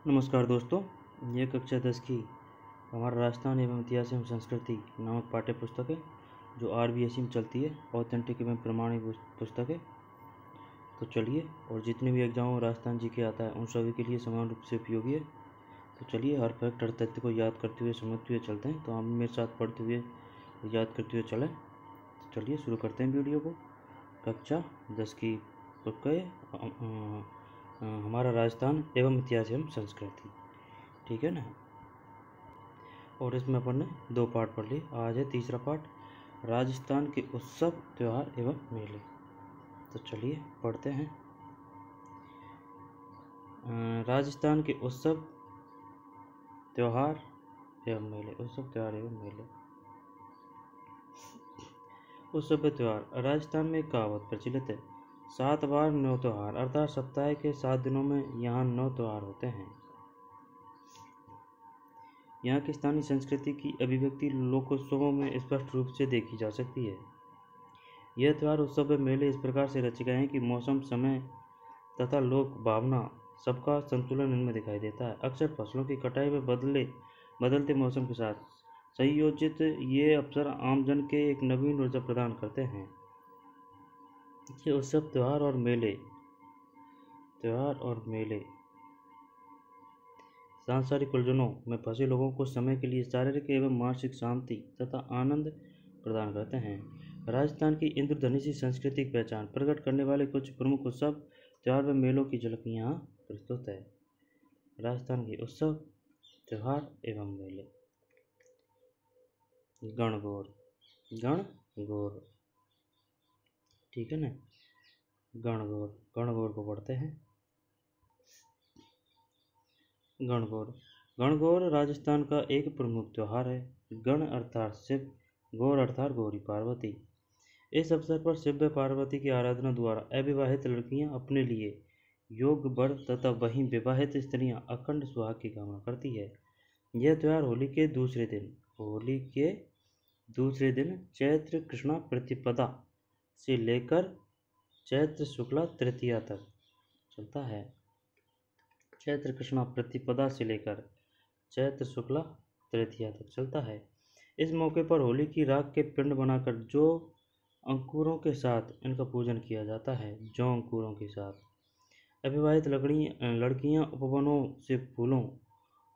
नमस्कार दोस्तों, ये कक्षा 10 की हमारा राजस्थान एवं इतिहास एवं संस्कृति नामक पाठ्य पुस्तक है जो RBSE में चलती है। ऑथेंटिक एवं प्रमाणिक पुस्तक है। तो चलिए, और जितने भी एग्जाम राजस्थान जी के आता है उन सभी के लिए समान रूप से उपयोगी है। तो चलिए, हर फैक्ट हर तथ्य को याद करते हुए समझते हुए चलते हैं। तो हम मेरे साथ पढ़ते हुए याद करते हुए चलें। तो चलिए शुरू करते हैं वीडियो को। कक्षा 10 की बुक है हमारा राजस्थान एवं इतिहास एवं संस्कृति, ठीक है ना। और इसमें अपन ने 2 पार्ट पढ़ लिए। आज है तीसरा पार्ट, राजस्थान के उत्सव त्यौहार एवं मेले। तो चलिए पढ़ते हैं। राजस्थान के उत्सव त्यौहार एवं मेले। उत्सव त्यौहार एवं मेले। उत्सव त्यौहार। राजस्थान में एक कहावत प्रचलित है, 7 बार 9 त्यौहार, अर्थात सप्ताह के 7 दिनों में यहाँ 9 त्यौहार होते हैं। यहाँ की स्थानीय संस्कृति की अभिव्यक्ति लोकोत्सवों में स्पष्ट रूप से देखी जा सकती है। यह त्यौहार उत्सव व मेले इस प्रकार से रचे गए हैं कि मौसम, समय तथा लोक भावना सबका संतुलन इनमें दिखाई देता है। अक्सर फसलों की कटाई व बदलते मौसम के साथ संयोजित ये अवसर आमजन के एक नवीन ऊर्जा प्रदान करते हैं। ये उत्सव त्यौहार और मेले सांसारिक उलझनों में फंसे लोगों को समय के लिए शारीरिक एवं मानसिक शांति तथा आनंद प्रदान करते हैं। राजस्थान की इंद्रधनुषी सांस्कृतिक पहचान प्रकट करने वाले कुछ प्रमुख उत्सव त्यौहार व मेलों की झलक यहाँ प्रस्तुत है। राजस्थान के उत्सव त्यौहार एवं मेले। गणगौर, ठीक है ना। गणगौर को पढ़ते हैं। गणगौर राजस्थान का एक प्रमुख त्यौहार है। गण अर्थात शिव, गौर अर्थात गौरी पार्वती। इस अवसर पर शिव व पार्वती की आराधना द्वारा अविवाहित लड़कियां अपने लिए योग्य वर तथा वहीं विवाहित स्त्रियां अखंड सुहाग की कामना करती है। यह त्यौहार होली के दूसरे दिन चैत्र कृष्णा प्रतिपदा से लेकर चैत्र शुक्ला तृतीया तक चलता है। चैत्र कृष्णा प्रतिपदा से लेकर चैत्र शुक्ला तृतीया तक चलता है। इस मौके पर होली की राख के पिंड बनाकर जो अंकुरों के साथ इनका पूजन किया जाता है। अंकुरों के साथ अविवाहित लड़कियां उपवनों से फूलों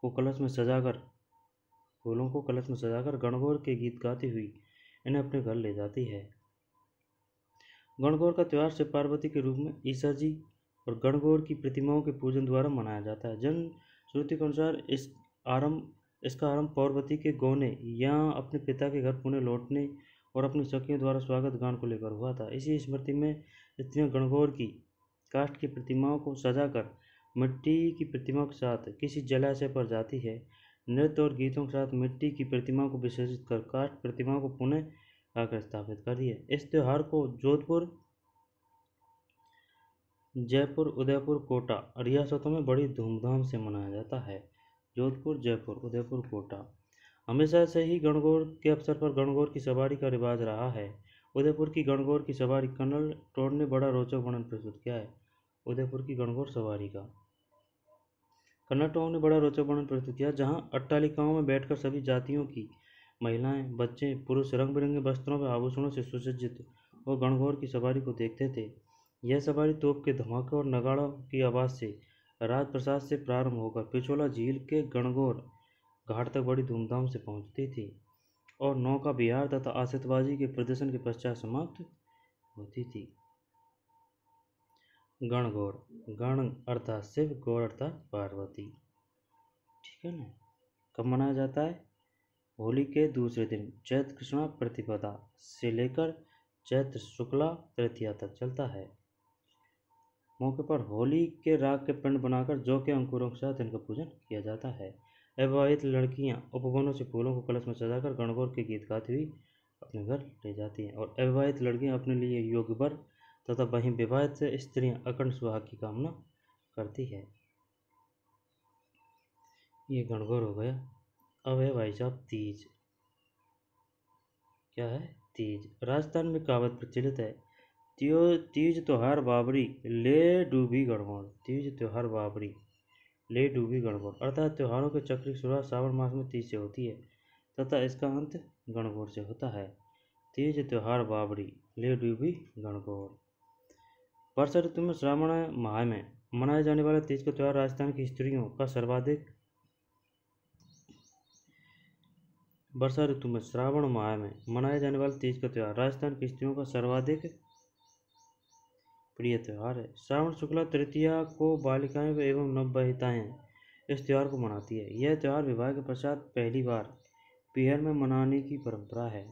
को कलश में सजाकर गणगौर के गीत गाती हुई इन्हें अपने घर ले जाती है। गणगौर का त्यौहार शिव पार्वती के रूप में ईसा जी और गणगौर की प्रतिमाओं के पूजन द्वारा मनाया जाता है। जन श्रुति के अनुसार इसका आरंभ पार्वती के गौने या अपने पिता के घर पुणे लौटने और अपनी सखियों द्वारा स्वागत गान को लेकर हुआ था। इसी स्मृति में स्त्रियां गणगौर की काष्ठ की प्रतिमाओं को सजाकर मिट्टी की प्रतिमाओं के साथ किसी जलाशय पर जाती है। नृत्य और गीतों के साथ मिट्टी की प्रतिमाओं को विसर्जित कर काष्ठ प्रतिमाओं को पुनः आकर स्थापित कर दिया। इस त्योहार को जोधपुर, जयपुर, उदयपुर, कोटा रियासतों में बड़ी धूमधाम से मनाया जाता है। जोधपुर, जयपुर, उदयपुर, कोटा। हमेशा से ही गणगौर के अवसर पर गणगौर की सवारी का रिवाज रहा है। उदयपुर की गणगौर की सवारी कर्नल टोड ने बड़ा रोचक वर्णन प्रस्तुत किया है। उदयपुर की गणगौर सवारी का कर्नल टोड ने बड़ा रोचक वर्णन प्रस्तुत किया, जहां अट्टालिकाओं में बैठकर सभी जातियों की महिलाएं, बच्चे, पुरुष रंग बिरंगे वस्त्रों व आभूषणों से सुसज्जित और गणगौर की सवारी को देखते थे। यह सवारी तोप के धमाके और नगाड़ों की आवाज़ से राजप्रसाद से प्रारंभ होकर पिछोला झील के गणगौर घाट तक बड़ी धूमधाम से पहुंचती थी और नौका विहार तथा आतिशबाजी के प्रदर्शन के पश्चात समाप्त होती थी। गणगौर, गण अर्थात शिव, गौर अर्थात पार्वती, ठीक है ना। कब मनाया जाता है? होली के दूसरे दिन चैत्र कृष्णा प्रतिपदा से लेकर चैत्र शुक्ला तृतीया तक चलता है। मौके पर होली के राख के पिंड बनाकर जौ के अंकुरों के साथ इनका पूजन किया जाता है। अविवाहित लड़कियां उपवनों से फूलों को कलश में सजाकर गणगौर के गीत गाती हुई अपने घर ले जाती हैं और अविवाहित लड़कियां अपने लिए योग्य वर तथा वहीं विवाहित स्त्रियां अखंड सुहाग की कामना करती है। ये गणगौर हो गया। अब है भाई साहब तीज। क्या है? तीज। राजस्थान में कहावत प्रचलित है, तीज त्योहार बाबरी ले डूबी गणगौर। तीज त्योहार बाबरी ले डूबी गणगौर, अर्थात त्योहारों के चक्र की शुरुआत श्रावण मास में तीज से होती है तथा इसका अंत गणगौर से होता है। तीज त्योहार बावड़ी, ले डूबी गणगौर। वर्षा ऋतु में श्रावण माह में मनाए जाने वाला तीज का त्योहार राजस्थान की स्त्रियों का सर्वाधिक वर्षा ऋतु में श्रावण माह में मनाए जाने वाले तीज का त्यौहार राजस्थान की स्त्रियों का सर्वाधिक प्रिय त्यौहार है। श्रावण शुक्ला तृतीया को बालिकाएं एवं नवविवाहिताएं इस त्यौहार को मनाती है। यह त्यौहार विवाह के पश्चात पहली बार पीहर में मनाने की परंपरा है।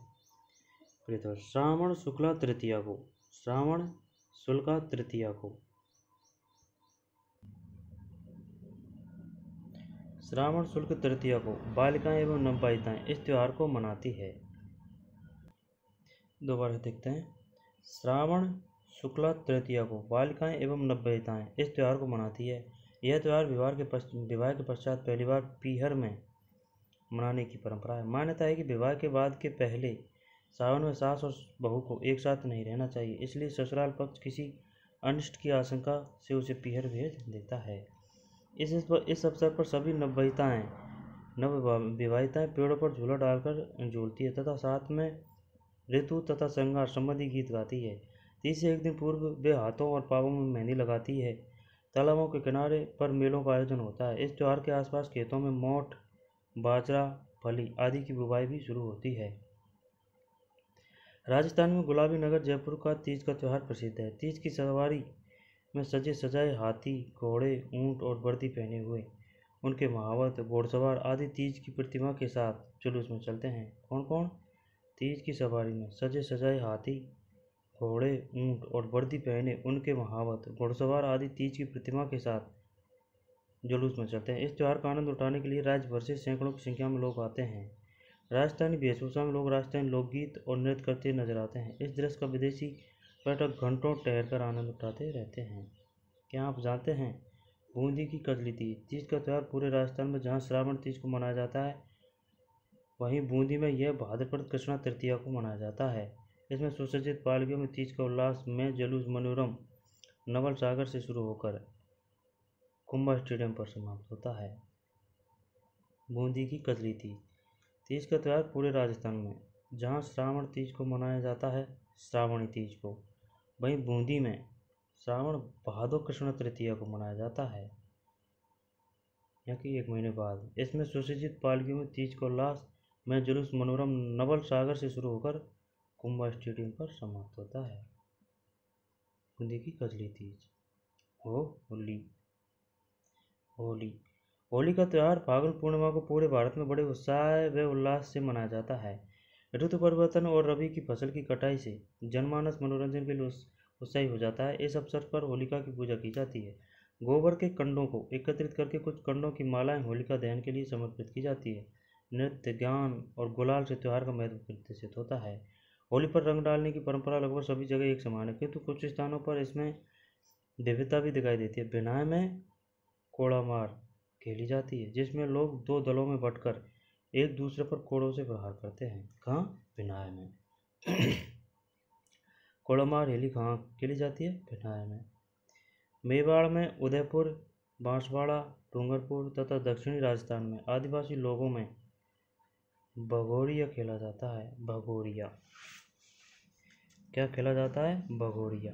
श्रावण शुक्ला तृतीया को श्रावण शुक्ला तृतीया को श्रावण शुक्ल तृतीया को बालिकाएं एवं नवविवाहिताएं इस त्यौहार को मनाती है। दोबारा देखते हैं। श्रावण शुक्ला तृतीया को बालिकाएं एवं नवविवाहिताएं इस त्यौहार को मनाती है। यह त्यौहार विवाह के पश्चात पहली बार पीहर में मनाने की परंपरा है। मान्यता है कि विवाह के बाद के पहले सावन में सास और बहू को एक साथ नहीं रहना चाहिए, इसलिए ससुराल पक्ष किसी अनिष्ट की आशंका से उसे पीहर भेज देता है। इस अवसर पर सभी नवविवाहिताएं पेड़ों पर झूला डालकर झूलती है तथा साथ में ऋतु तथा श्रृंगार संबंधी गीत गाती है। तीज से एक दिन पूर्व वे हाथों और पांवों में मेहंदी लगाती है। तालाबों के किनारे पर मेलों का आयोजन होता है। इस त्यौहार के आसपास खेतों में मोठ, बाजरा, फली आदि की बुवाई भी शुरू होती है। राजस्थान में गुलाबी नगर जयपुर का तीज का त्यौहार प्रसिद्ध है। तीज की सवारी में सजे सजाए हाथी, घोड़े, ऊंट और वर्दी पहने हुए उनके महावत, घोड़सवार आदि तीज की प्रतिमा के साथ जुलूस में चलते हैं। कौन कौन? तीज की सवारी में सजे सजाए हाथी, घोड़े, ऊंट और वर्दी पहने उनके महावत, घोड़सवार आदि तीज की प्रतिमा के साथ जुलूस में चलते हैं। इस त्यौहार का आनंद उठाने के लिए राज्य भर से सैकड़ों की संख्या में लोग आते हैं। राजस्थानी वेशभूषा में लोग राजस्थानी लोकगीत और नृत्य करते नजर आते हैं। इस दृश्य का विदेशी पर्यटक घंटों ठहरकर आनंद उठाते रहते हैं। क्या आप जानते हैं? बूंदी की कजली तीज। तीज का त्यौहार पूरे राजस्थान में जहां श्रावण तीज को मनाया जाता है, वहीं बूंदी में यह भाद्रपद कृष्णा तृतीया को मनाया जाता है। इसमें सुसज्जित पालकियों में तीज का उल्लास में जुलूस मनोरम नवल सागर से शुरू होकर कुंभा स्टेडियम पर समाप्त होता है। बूंदी की कजली तीज। तीज का त्यौहार पूरे राजस्थान में जहां श्रावण तीज को मनाया जाता है, श्रावणी तीज को, वहीं बूंदी में श्रावण भादो कृष्ण तृतीया को मनाया जाता है, यहाँ की 1 महीने बाद। इसमें सुसज्जित पालकियों में तीज का उल्लास में जुलूस मनोरम नवल सागर से शुरू होकर कुंभा स्टेडियम पर समाप्त होता है। बूंदी की कजली तीज। होली। होली का त्यौहार फाल्गुन पूर्णिमा को पूरे भारत में बड़े उत्साह व उल्लास से मनाया जाता है। ऋतु परिवर्तन और रबी की फसल की कटाई से जनमानस मनोरंजन के लिए उत्साही हो जाता है। इस अवसर पर होलिका की पूजा की जाती है। गोबर के कंडों को एकत्रित करके कुछ कंडों की मालाएं होलिका दहन के लिए समर्पित की जाती है। नृत्य, ज्ञान और गुलाल से त्यौहार का महत्व प्रदर्शित होता है। होली पर रंग डालने की परंपरा लगभग सभी जगह एक समान है, किंतु कुछ स्थानों पर इसमें विविधता भी दिखाई देती है। बिनाय में कोड़ामार खेली जाती है, जिसमें लोग 2 दलों में बंटकर एक दूसरे पर कोड़ों से प्रहार करते हैं। कहाँ? बिनाय में। कोड़ामार होली कहाँ खेली जाती है? बिनाय में। मेवाड़ में उदयपुर, बांसवाड़ा, डूंगरपुर तथा दक्षिणी राजस्थान में आदिवासी लोगों में भगोरिया खेला जाता है। भगोरिया क्या खेला जाता है? भगोरिया।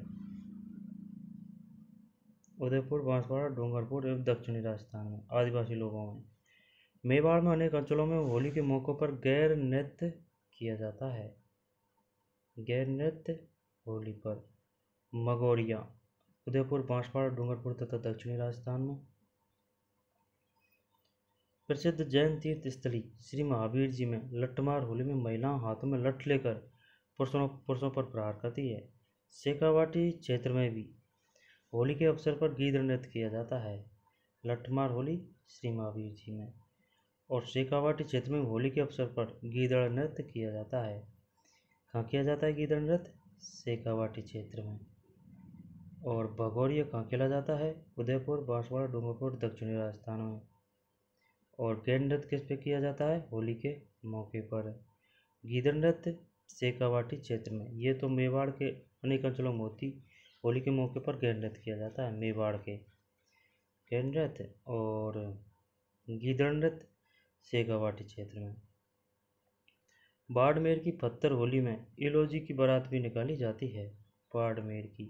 उदयपुर, बांसवाड़ा, डूंगरपुर एवं दक्षिणी राजस्थान में आदिवासी लोगों में। मेवाड़ में अनेक अंचलों में होली के मौकों पर गैर नृत्य किया जाता है। गैर नृत्य होली पर। मगोरिया उदयपुर, बांसवाड़ा, डूंगरपुर तथा दक्षिणी राजस्थान में। प्रसिद्ध जैन तीर्थ स्थली श्री महावीर जी में लट्ठमार होली में महिलाओं हाथों में लठ लेकर पुरुषों पर प्रहार करती है। शेखावाटी क्षेत्र में भी होली के अवसर पर गीदड़ नृत्य किया जाता है। लट्ठमार होली श्री महावीर जी में और शेखावाटी क्षेत्र में होली के अवसर पर गीदड़ नृत्य किया जाता है। कहाँ किया जाता है गीदड़ नृत्य? शेखावाटी क्षेत्र में। और भगोरिया कहाँ खेला जाता है? उदयपुर, बांसवाड़ा, डूंगरपुर, दक्षिणी राजस्थान में। और गैर नृत्य किस पे किया जाता है? होली के मौके पर। गीदड़ नृत्य शेखावाटी क्षेत्र में। ये तो मेवाड़ के अनेक अंचलों में होती होली के मौके पर गैर नृत्य किया जाता है। मेवाड़ के गैर नृत्य और गीदड़ नृत्य शेखावाटी क्षेत्र में। बाड़मेर की पत्थर होली में इलोजी की बारात भी निकाली जाती है। बाड़मेर की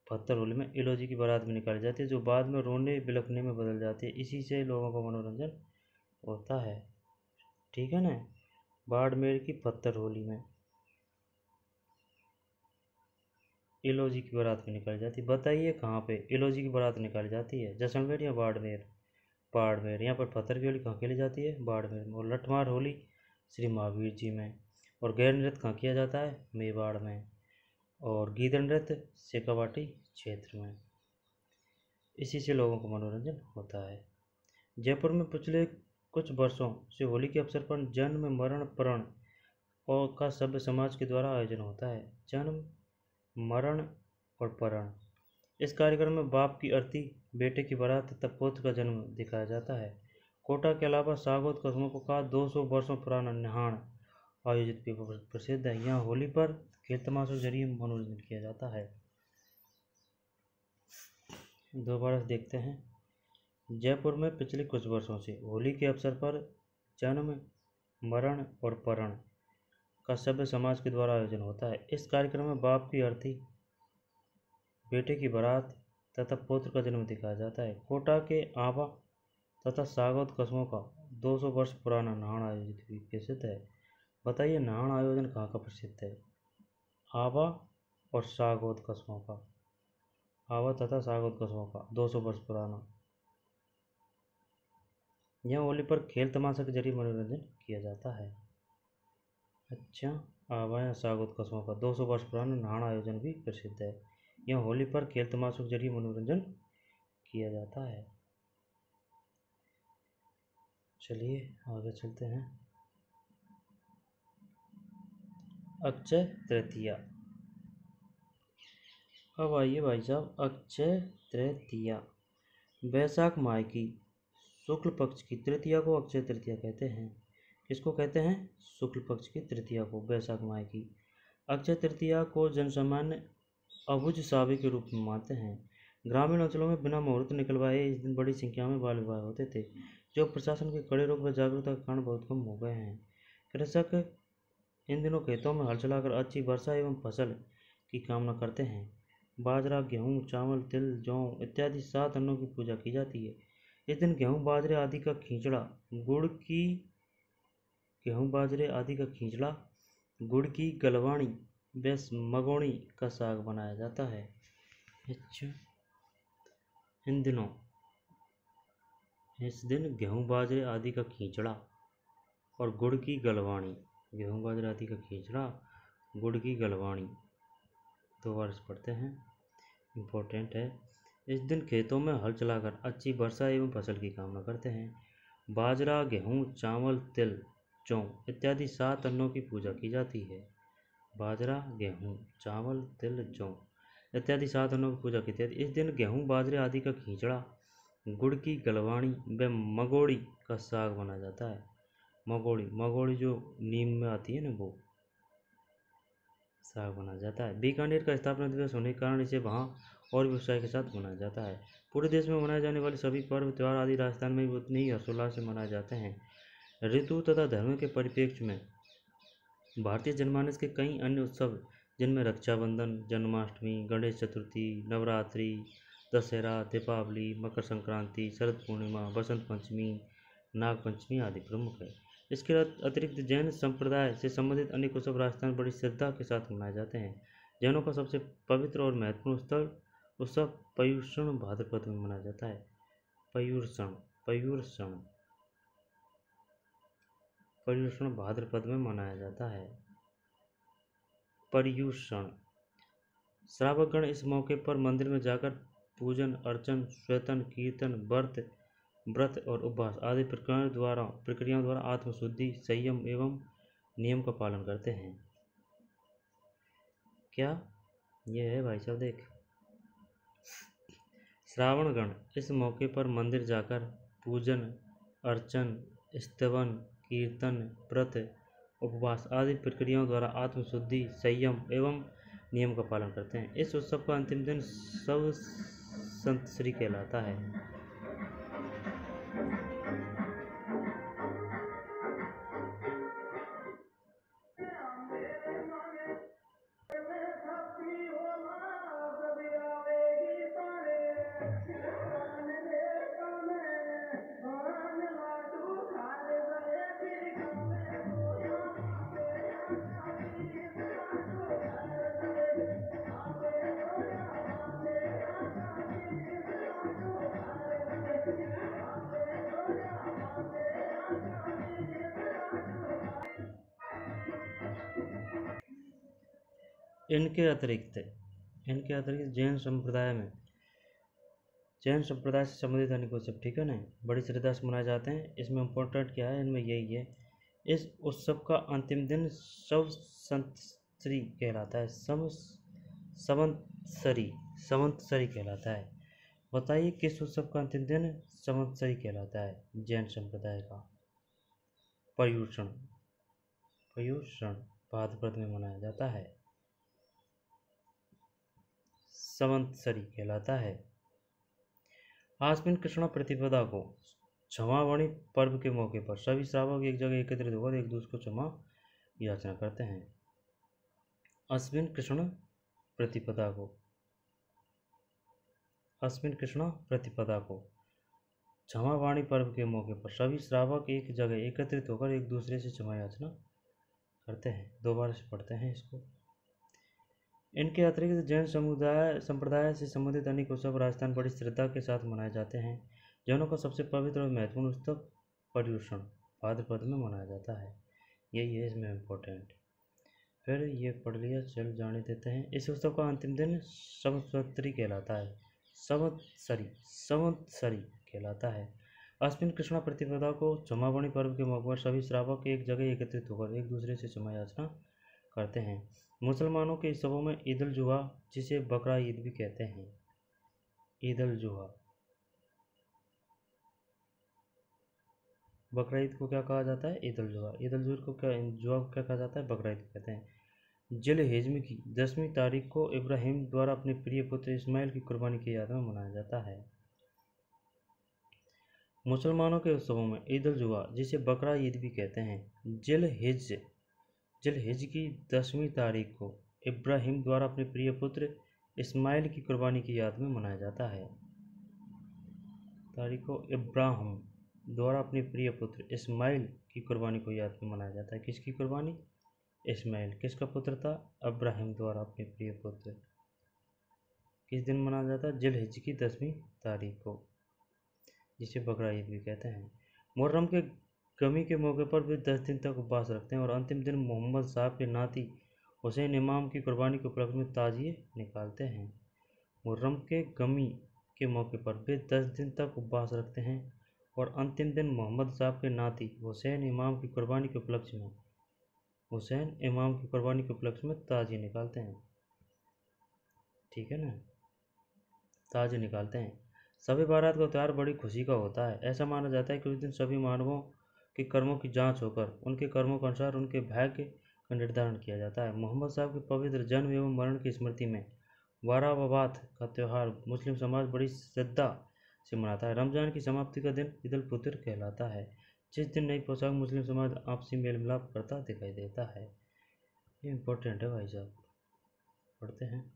पत्थर होली में इलोजी की बारात भी निकाली जाती है, जो बाद में रोने बिलखने में बदल जाती है। इसी से लोगों का मनोरंजन होता है। ठीक है ना। बाड़मेर की पत्थर होली में इलोजी की बारात भी निकाली जाती है। बताइए कहाँ पे इलोजी की बारात निकाली जाती है, जैसलमेर या बाड़मेर? बाड़मेर। यहाँ पर पत्थर की होली कहाँ खेली जाती है? बाड़मेर में। और लठमार होली श्री महावीर जी में। और गैर नृत्य कहाँ किया जाता है? मेवाड़ में। और गीदड़ नृत्य शेखावाटी क्षेत्र में। इसी से लोगों को मनोरंजन होता है। जयपुर में पिछले कुछ वर्षों से होली के अवसर पर जन्म मरण प्रण और का सभ्य समाज के द्वारा आयोजन होता है। जन्म मरण और प्रण। इस कार्यक्रम में बाप की अर्थी, बेटे की बारात तथा पुत्र का जन्म दिखाया जाता है। कोटा के अलावा सागौत कस्बों का 200 वर्षों पुराना निहाण आयोजित भी प्रसिद्ध है। यहाँ होली पर खेल तमाशों के जरिए मनोरंजन किया जाता है। दोबारा देखते हैं। जयपुर में पिछले कुछ वर्षों से होली के अवसर पर जन्म मरण और प्रण का सभ्य समाज के द्वारा आयोजन होता है। इस कार्यक्रम में बाप की अर्थी, बेटे की बारात तथा पुत्र का जन्म दिखाया जाता है। कोटा के आवा तथा सागौत कस्बों का 200 वर्ष पुराना नाहण आयोजित भी प्रसिद्ध है। बताइए नाहण आयोजन कहाँ का प्रसिद्ध है? आवा और सागौत कस्बों का। आवा तथा सागौत कस्बों का 200 वर्ष पुराना। यहाँ होली पर खेल तमाशा के जरिए मनोरंजन किया जाता है। अच्छा, आवा या सागौत कस्बों का 200 वर्ष पुराना नाहण आयोजन भी प्रसिद्ध है। यहाँ होली पर खेल तमाशों के जरिए मनोरंजन किया जाता है। चलिए आगे चलते हैं। अक्षय तृतीया। अब आइए भाई साहब, अक्षय तृतीया वैशाख माह की शुक्ल पक्ष की तृतीया को अक्षय तृतीया कहते हैं। किसको कहते हैं? शुक्ल पक्ष की तृतीया को, वैशाख माह की। अक्षय तृतीया को जनसामान्य अबुझ सावे के रूप में मानते हैं। ग्रामीण अंचलों में बिना मुहूर्त निकलवाए इस दिन बड़ी संख्या में बाल विवाह होते थे, जो प्रशासन के कड़े रोक व जागरूकता के कारण बहुत कम हो गए हैं। कृषक इन दिनों खेतों में हल चलाकर अच्छी वर्षा एवं फसल की कामना करते हैं। बाजरा, गेहूँ, चावल, तिल, जौ इत्यादि 7 अन्नों की पूजा की जाती है। इस दिन गेहूँ बाजरे आदि का खींचड़ा, गुड़ की गलवाणी व मगोणी का साग बनाया जाता है। अच्छा, इस दिन गेहूँ बाजरे आदि का खींचड़ा और गुड़ की गलवाणी, गेहूँ बाजरे आदि का खींचड़ा, गुड़ की गलवाणी, 2 बार पढ़ते हैं, इम्पोर्टेंट है। इस दिन खेतों में हल चलाकर अच्छी वर्षा एवं फसल की कामना करते हैं। बाजरा, गेहूँ, चावल, तिल, जौ इत्यादि 7 अन्नों की पूजा की जाती है। बाजरा, गेहूँ, चावल, तिल, जौ इत्यादि 7 अन्नों की पूजा की जाती है। इस दिन गेहूँ बाजरे आदि का खींचड़ा, गुड़ की गलवाणी व मगोड़ी का साग बनाया जाता है। मगोड़ी जो नीम में आती है ना, वो साग बनाया जाता है। बीकानेर का स्थापना दिवस होने के कारण इसे वहाँ और व्यवसाय के साथ मनाया जाता है। पूरे देश में मनाए जाने वाले सभी पर्व त्यौहार आदि राजस्थान में भी उतनी ही हर्षोल्लास से मनाए जाते हैं। ऋतु तथा धर्म के परिप्रेक्ष्य में भारतीय जनमानस के कई अन्य उत्सव, जिनमें रक्षाबंधन, जन्माष्टमी, गणेश चतुर्थी, नवरात्रि, दशहरा, दीपावली, मकर संक्रांति, शरद पूर्णिमा, बसंत पंचमी, नाग पंचमी आदि प्रमुख है। इसके अतिरिक्त जैन संप्रदाय से संबंधित अनेक उत्सव राजस्थान बड़ी श्रद्धा के साथ मनाए जाते हैं। जैनों का सबसे पवित्र और महत्वपूर्ण उत्सव पर्युषण भाद्रपद में मनाया जाता है। पर्युषण भाद्रपद में मनाया जाता है। पर्युषण। श्रावकगण इस मौके पर मंदिर में जाकर पूजन अर्चन, श्वेतन, कीर्तन, व्रत और उपवास आदि प्रक्रियाओं द्वारा आत्मशुद्धि, संयम एवं नियम का पालन करते हैं। क्या ये है भाई साहब? देख, श्रावणगण इस मौके पर मंदिर जाकर पूजन अर्चन, स्तवन, कीर्तन, व्रत, उपवास आदि प्रक्रियाओं द्वारा आत्मशुद्धि, संयम एवं नियम का पालन करते हैं। इस उत्सव का अंतिम दिन संतश्री कहलाता है। इनके अतिरिक्त जैन संप्रदाय से संबंधित अनेक उत्सव, ठीक है ना, बड़ी श्रद्धा से मनाए जाते हैं। इसमें इम्पोर्टेंट क्या है, इनमें यही है, इस उत्सव का अंतिम दिन संवत्सरी कहलाता है। संवत्सरी कहलाता है। बताइए किस उत्सव का अंतिम दिन संवत्सरी कहलाता है जैन संप्रदाय का? पर्युषण भाद्रपद में मनाया जाता है, संवत्सरी कहलाता है। आश्विन कृष्ण प्रतिपदा को क्षमावाणी पर्व के मौके पर सभी श्रावक एक जगह एकत्रित होकर एक दूसरे को क्षमा याचना करते हैं। आश्विन कृष्ण प्रतिपदा को क्षमावाणी पर्व के मौके पर सभी श्रावक एक जगह एकत्रित होकर एक दूसरे से क्षमा याचना करते हैं। दोबारा से पढ़ते हैं इसको। इनके अतिरिक्त जैन संप्रदाय से संबंधित अनेक उत्सव राजस्थान बड़ी श्रद्धा के साथ मनाए जाते हैं। जैनों का सबसे पवित्र और महत्वपूर्ण उत्सव पर्युषण भाद्रपद में मनाया जाता है। यही है इसमें इम्पोर्टेंट। फिर ये पढ़ लिया, चल जाने देते हैं। इस उत्सव का अंतिम दिन संवत्सरी कहलाता है, संवत्सरी कहलाता है। अश्विन कृष्ण प्रतिपदा को क्षमावाणी पर्व के मौके पर सभी श्रावक एक जगह एकत्रित होकर एक दूसरे से क्षमा याचना करते हैं। मुसलमानों के उत्सवों में ईद उल जुहा, जिसे बकरा ईद भी कहते हैं, ईद उल जुहा, बकरा ईद को क्या कहा जाता है? ईद उल जुहा। ईद उल जुहा को क्या कहा जाता है? बकरा ईद कहते हैं। जिल हिज्म की 10वीं तारीख को इब्राहिम द्वारा अपने प्रिय पुत्र इस्माइल की कुर्बानी की याद में मनाया जाता है। मुसलमानों के उत्सवों में ईद उल जुहा, जिसे बकरा ईद भी कहते हैं, जिल हिज की 10वीं तारीख को इब्राहिम द्वारा अपने प्रिय पुत्र इस्माइल की कुर्बानी की याद में मनाया जाता है। तारीख को इब्राहिम द्वारा अपने प्रिय पुत्र इस्माइल की कुर्बानी को याद में मनाया जाता है। किसकी कुर्बानी? इस्माइल। किसका पुत्र था? इब्राहिम द्वारा अपने प्रिय पुत्र। किस दिन मनाया जाता है? जिलहिज की 10वीं तारीख को, जिसे बकरा ईद भी कहते हैं। मुहर्रम के गमी के मौके पर भी 10 दिन तक उपवास रखते हैं और अंतिम दिन मोहम्मद साहब के नाती हुसैन इमाम की कुर्बानी के उपलक्ष्य में ताजिए निकालते हैं। मुहर्रम के गमी के मौके पर वे 10 दिन तक उपवास रखते हैं और अंतिम दिन मोहम्मद साहब के नाती हुसैन इमाम की कुर्बानी के उपलक्ष्य में ताजिए निकालते हैं। ठीक है ना, ताजिए निकालते हैं। शब बारात का त्यौहार बड़ी खुशी का होता है। ऐसा माना जाता है कि उस दिन सभी मानवों के कर्मों की जांच होकर उनके कर्मों के अनुसार उनके भाग्य का निर्धारण किया जाता है। मोहम्मद साहब के पवित्र जन्म एवं मरण की स्मृति में बारात का त्यौहार मुस्लिम समाज बड़ी श्रद्धा से मनाता है। रमजान की समाप्ति का दिन ईद उल फितर कहलाता है, जिस दिन नई पोशाक मुस्लिम समाज आपसी मेल मिलाप करता दिखाई देता है। ये इम्पोर्टेंट है भाई साहब, पढ़ते हैं।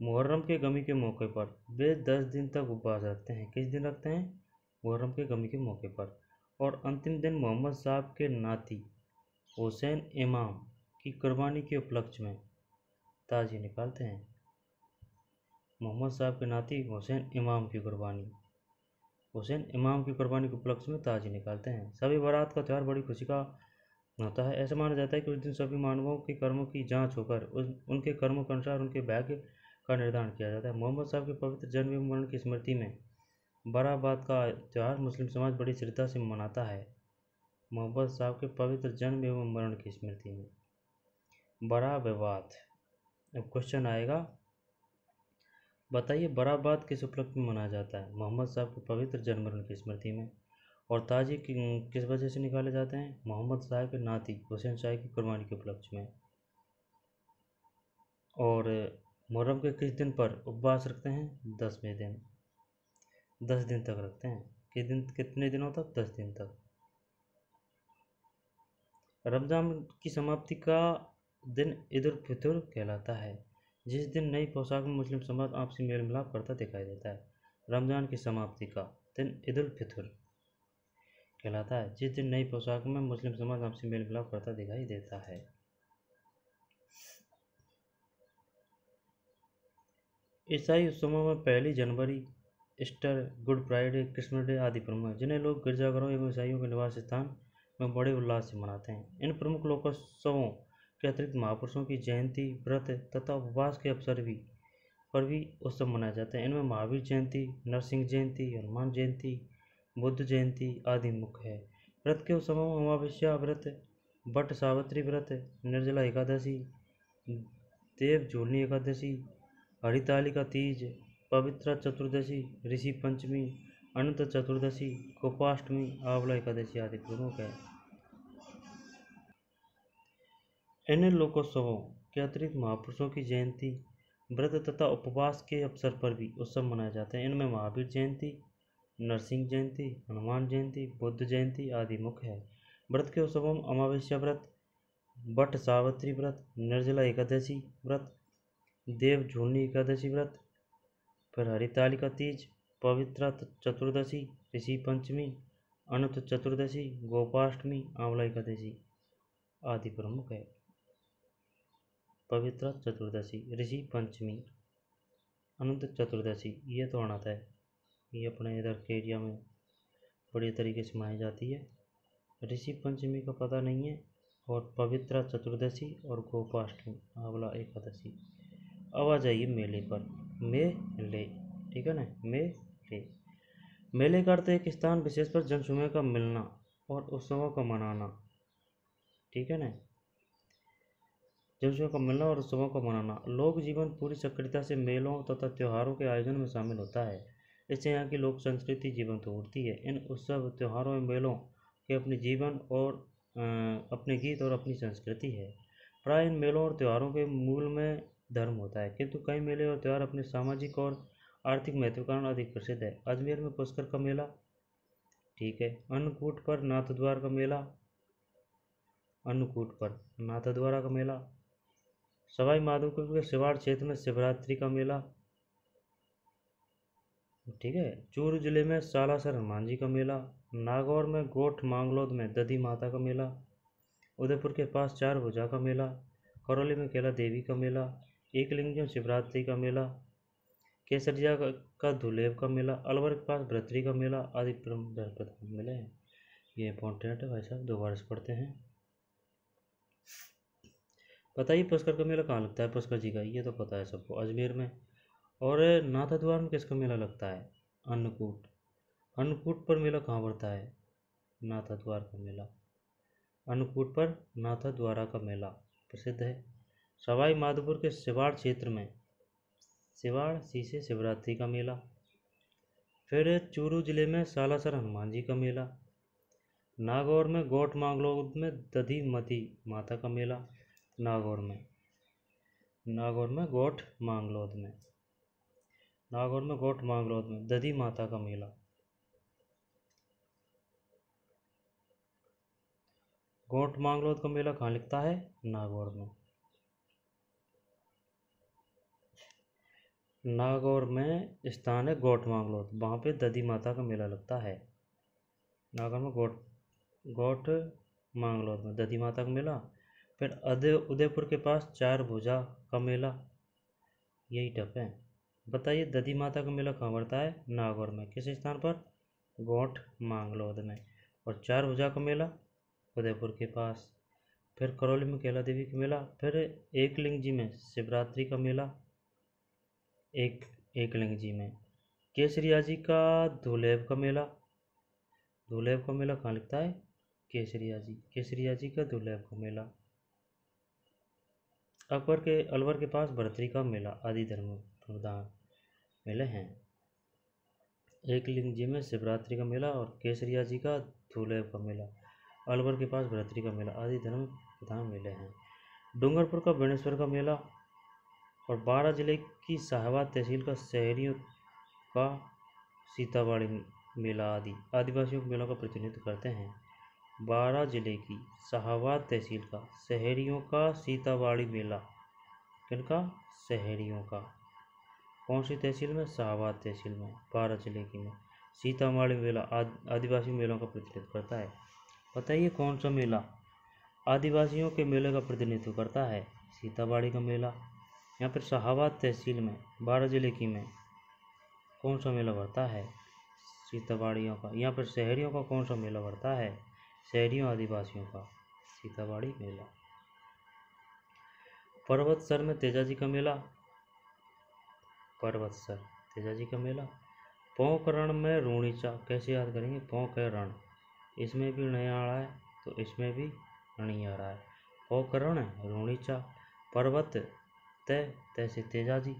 मुहर्रम के गमी के मौके पर वे 10 दिन तक उपवास रखते हैं। किस दिन रखते हैं? मुहर्रम के गमी के मौके पर। और अंतिम दिन मोहम्मद साहब के नाती हुसैन इमाम की कुर्बानी के उपलक्ष्य में ताजिए निकालते हैं। मोहम्मद साहब के नाती हुसैन इमाम की कुर्बानी के उपलक्ष्य में ताजिए निकालते हैं। सभी बारात का त्यौहार बड़ी खुशी का होता है। ऐसा माना जाता है कि उस दिन सभी मानवों के कर्मों की जांच होकर उनके कर्मों के अनुसार उनके भाग्य का निर्धारण किया जाता है। मोहम्मद साहब के पवित्र जन्म एवं मरण की स्मृति में बारात का त्यौहार मुस्लिम समाज बड़ी श्रद्धा से मनाता है। मोहम्मद साहब के पवित्र जन्म एवं मरण की स्मृति में बारात। अब क्वेश्चन आएगा, बताइए बारात किस उपलक्ष्य में मनाया जाता है? मोहम्मद साहब के पवित्र जन्म मरण की स्मृति में। और ताजिए किस वजह से निकाले जाते हैं? मोहम्मद साहब के नाती हुसैन शाह की कुर्बानी के उपलक्ष्य में। और मुहर्रम के किस दिन पर उपवास रखते हैं? 10वें दिन। 10 दिन तक रखते हैं। कितने दिनों तक? 10 दिन तक। रमजान की समाप्ति का दिन ईद उल फितर कहलाता है, जिस दिन नई पोशाक में मुस्लिम समाज आपसी मेल मिलाप करता दिखाई देता है। रमजान की समाप्ति का दिन ईद उल फितर कहलाता है, जिस दिन नई पोशाक में मुस्लिम समाज आपसी मेल मिलाप करता दिखाई देता है। ईसाई उत्सवों में 1 जनवरी, Easter, Good Friday, Christmas Day आदि प्रमुख हैं, जिन्हें लोग गिरजाघरों एवं ईसाइयों के निवास स्थान में बड़े उल्लास से मनाते हैं। इन प्रमुख लोकोत्सवों के अतिरिक्त महापुरुषों की जयंती, व्रत तथा उपवास के अवसर पर भी उत्सव मनाए जाते हैं। इनमें महावीर जयंती, नरसिंह जयंती, हनुमान जयंती, बुद्ध जयंती आदि मुख्य है। व्रत के उत्सवों में अमावस्या व्रत, बट सावित्री व्रत, निर्जला एकादशी, देव झूलनी एकादशी, हरितालिका तीज, पवित्र चतुर्दशी, ऋषि पंचमी, अनंत चतुर्दशी, गोपाष्टमी, आंवला एकादशी आदि प्रमुख है। इन लोकोत्सवों के अतिरिक्त महापुरुषों की जयंती, व्रत तथा उपवास के अवसर पर भी उत्सव मनाए जाते हैं। इनमें महावीर जयंती, नरसिंह जयंती, हनुमान जयंती, बुद्ध जयंती आदि मुख्य है। व्रत के उत्सवों में अमावस्या व्रत, बट सावित्री व्रत, निर्जला एकादशी व्रत, देव झूलनी एकादशी व्रत, फिर हरितालिका तीज, पवित्र चतुर्दशी, ऋषि पंचमी, अनंत चतुर्दशी, गोपाष्टमी, आंवला एकादशी आदि प्रमुख है। पवित्र चतुर्दशी, ऋषि पंचमी, अनंत चतुर्दशी, ये तो आना है, ये अपने इधर के एरिया में बड़ी तरीके से मनाई जाती है। ऋषि पंचमी का पता नहीं है, और पवित्र चतुर्दशी और गोपाष्टमी, आंवला एकादशी। अब आ जाइए मेले पर। मेले, ठीक है ना, मेले का अर्थ एक स्थान विशेष पर जनसमूह का मिलना और उत्सवों का मनाना, ठीक है ना, जनसमूह का मिलना और उत्सवों का मनाना। लोक जीवन पूरी सक्रियता से मेलों तथा त्योहारों के आयोजन में शामिल होता है। इससे यहाँ की लोक संस्कृति जीवंत होती है। इन उत्सव, त्योहारों एवं मेलों के अपने जीवन और अपने गीत और अपनी संस्कृति है। प्राय इन मेलों और त्योहारों के मूल में धर्म होता है, किंतु कई मेले और त्यौहार अपने सामाजिक और आर्थिक महत्व के कारण अधिक प्रसिद्ध है। अजमेर में पुष्कर का मेला, ठीक है। अन्नकूट पर नाथद्वारा का मेला, अन्नकूट पर नाथद्वारा का मेला। सवाई माधोपुर के सिवाड़ क्षेत्र में शिवरात्रि का मेला, ठीक है। चूरू जिले में सालासर हनुमान जी का मेला। नागौर में गोठ मांगलोद में दधी माता का मेला। उदयपुर के पास चार भुजा का मेला। करौली में कैला देवी का मेला। एकलिंगम शिवरात्रि का मेला। केसरिया का धुलेब का मेला। अलवर के पास भ्रतरी का मेला आदि प्रमुख मेले हैं। ये इंपॉर्टेंट है भाई साहब, दोबारा से पढ़ते हैं। बताइए पुष्कर का मेला कहाँ लगता है? पुष्कर जी का, ये तो पता है सबको, अजमेर में। और नाथद्वार में किसका मेला लगता है? अन्नकूट। अन्नकूट पर मेला कहाँ पड़ता है? नाथद्वार का मेला। अन्नकूट पर नाथद्वारा का मेला प्रसिद्ध है। सवाई माधोपुर के सिवाड़ क्षेत्र में सिवाड़ शीशे शिवरात्रि का मेला। फिर चूरू जिले में सालासर हनुमान जी का मेला। नागौर में गोठ मांगलोद में दधी मती माता का मेला। नागौर में गोठ मांगलोद में दधी माता का मेला। गोठ मांगलोद का मेला कहाँ लगता है? नागौर में। नागौर में स्थान है गोठ मांगलोद, वहाँ पे दधी माता का मेला लगता है। नागौर में गोठ मांगलोद में दधी माता का मेला। फिर उदयपुर के पास चार भुजा का मेला, यही टफ है। बताइए दधी माता का मेला कहाँ पड़ता है? नागौर में। किस स्थान पर? गोठ मांगलोद में। और चार भुजा का मेला उदयपुर के पास। फिर करौली में कैला देवी का मेला। फिर एकलिंग जी में शिवरात्रि का मेला, एकलिंग जी में। केसरिया जी का धुलेब का मेला कहाँ लगता है? केसरिया जी का धुलेब का मेला। अलवर के पास भर्तरी का मेला आदि धर्म प्रधान मेले हैं। एकलिंग जी में शिवरात्रि का मेला और केसरिया जी का धुलेब का मेला, अलवर के पास भर्तरी का मेला आदि धर्म प्रधान मेले हैं। डूंगरपुर का बेणेश्वर का मेला और बारा जिले की शाहबाद तहसील का शहरियों का सीताबाड़ी मेला आदि आदिवासियों के मेलों का प्रतिनिधित्व करते हैं। बारा जिले की शाहबाद तहसील का शहरियों का सीताबाड़ी मेला, किनका? शहरियों का। कौन सी तहसील में? शाहबाद तहसील में, बारा जिले की में। सीताबाड़ी मेला आदिवासी मेलों का प्रतिनिधित्व करता है। बताइए कौन सा मेला आदिवासियों के मेले का प्रतिनिधित्व करता है? सीताबाड़ी का मेला। यहाँ पर शाहबाद तहसील में, बारा जिले की में कौन सा मेला भरता है? सीताबाड़ियों का। यहाँ पर शहरियों का कौन सा मेला भरता है? शहरियों आदिवासियों का, सीताबाड़ी मेला। पर्वतसर में तेजाजी का मेला, पर्वतसर तेजाजी का मेला। पोखरण में रूणीचा, कैसे याद करेंगे? पोखरण, इसमें भी नहीं आ रहा है तो इसमें भी नहीं आ रहा है। पोखरण रूणीचा, पर्वत तय से तेजाजी,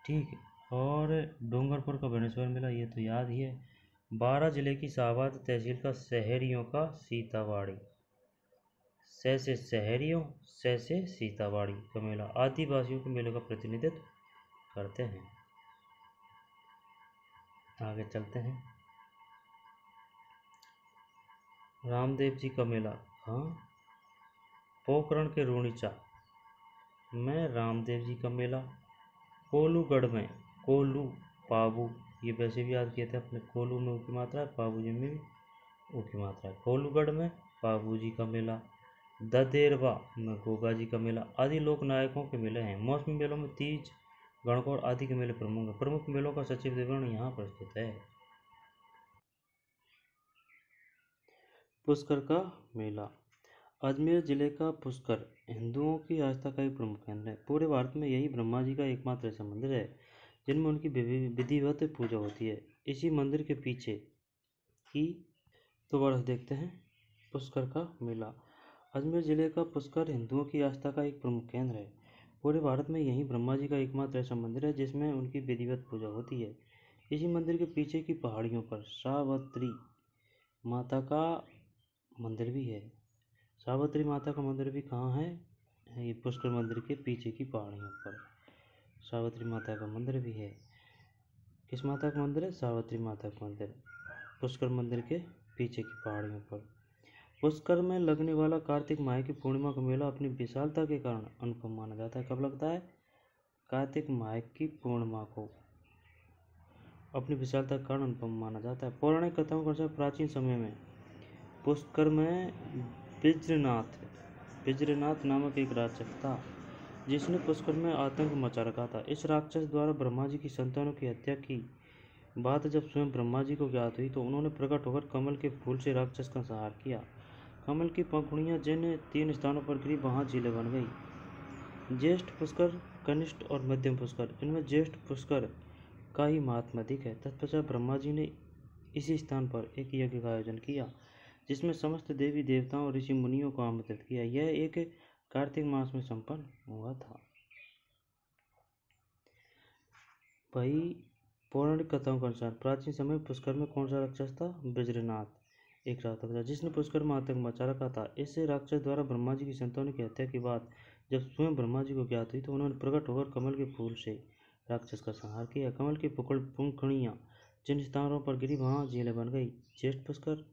ठीक। और डूंगरपुर का बेनेश्वर मेला, ये तो याद ही है। बारा जिले की शाहबाद तहसील का शहरियों का सीताबाड़ी, से शहरियों, से सीताबाड़ी का मेला आदिवासियों के मेले का प्रतिनिधित्व करते हैं। आगे चलते हैं। रामदेव जी का मेला, हाँ, पोखरण के रूणीचा में रामदेव जी का मेला। कोलूगढ़ में, कोलू पाबू, ये वैसे भी याद किए थे अपने। कोलू में ऊ की मात्रा है, पाबू जी में भी ऊ की मात्रा है। कोलूगढ़ में पाबू जी का मेला। ददेरवा में गोगा जी का मेला आदि लोक नायकों के मेले हैं। मौसमी मेलों में तीज, गणगौर आदि के मेले प्रमुख हैं। प्रमुख मेलों का सचिव विवरण यहाँ प्रस्तुत है। पुष्कर का मेला। अजमेर जिले का पुष्कर हिंदुओं की आस्था का एक प्रमुख केंद्र है। पूरे भारत में यही ब्रह्मा जी का एकमात्र ऐसा मंदिर है जिनमें उनकी विधिवत पूजा होती है। इसी मंदिर के पीछे ही दोबारा देखते हैं पुष्कर का मेला। अजमेर जिले का पुष्कर हिंदुओं की आस्था का एक प्रमुख केंद्र है। पूरे भारत में यही ब्रह्मा जी का एकमात्र ऐसा मंदिर है जिसमें उनकी विधिवत पूजा होती है। इसी मंदिर के पीछे की पहाड़ियों पर सावित्री माता का मंदिर भी है। सावित्री माता का मंदिर भी कहाँ है? ये पुष्कर मंदिर के पीछे की पहाड़ियों पर सावित्री माता का मंदिर भी है। किस माता का मंदिर है? सावित्री माता का मंदिर, पुष्कर मंदिर के पीछे की पहाड़ियों पर। पुष्कर में लगने वाला कार्तिक माह की पूर्णिमा का मेला अपनी विशालता के कारण अनुपम माना जाता है। कब लगता है? कार्तिक माह की पूर्णिमा को अपनी विशालता के कारण अनुपम माना जाता है। पौराणिक कथाओं के अनुसार प्राचीन समय में पुष्कर में विज्रनाथ नामक एक राक्षस था जिसने पुष्कर में आतंक मचा रखा था। इस राक्षस द्वारा ब्रह्मा जी की संतानों की हत्या की बात जब स्वयं ब्रह्मा जी को ज्ञात हुई तो उन्होंने प्रकट होकर कमल के फूल से राक्षस का संहार किया। कमल की पंखुड़ियां जिन 3 स्थानों पर गिरी वहां झीलें बन गई। ज्येष्ठ पुष्कर, कनिष्ठ और मध्यम पुष्कर, इनमें ज्येष्ठ पुष्कर का ही महात्म्य अधिक है। तत्पश्चात ब्रह्मा जी ने इसी स्थान पर एक यज्ञ का आयोजन किया जिसमें समस्त देवी देवताओं और ऋषि मुनियों को आमंत्रित किया। यह एक कार्तिक मास में संपन्न हुआ था। भाई पौराणिक कथाओं के अनुसार प्राचीन समय में पुष्कर में कौन सा राक्षस था? विज्रनाथ, एक राक्षस था जिसने पुष्कर में आतंक मचा रखा था। इस राक्षस द्वारा ब्रह्मा जी की संतानों की हत्या की बात जब स्वयं ब्रह्मा जी को ज्ञात हुई तो उन्होंने प्रकट होकर कमल के फूल से राक्षस का संहार किया। कमल की पंखुड़ियां जिन स्थानों पर गिरी वहां झीलें बन गई। ज्येष्ठ पुष्कर,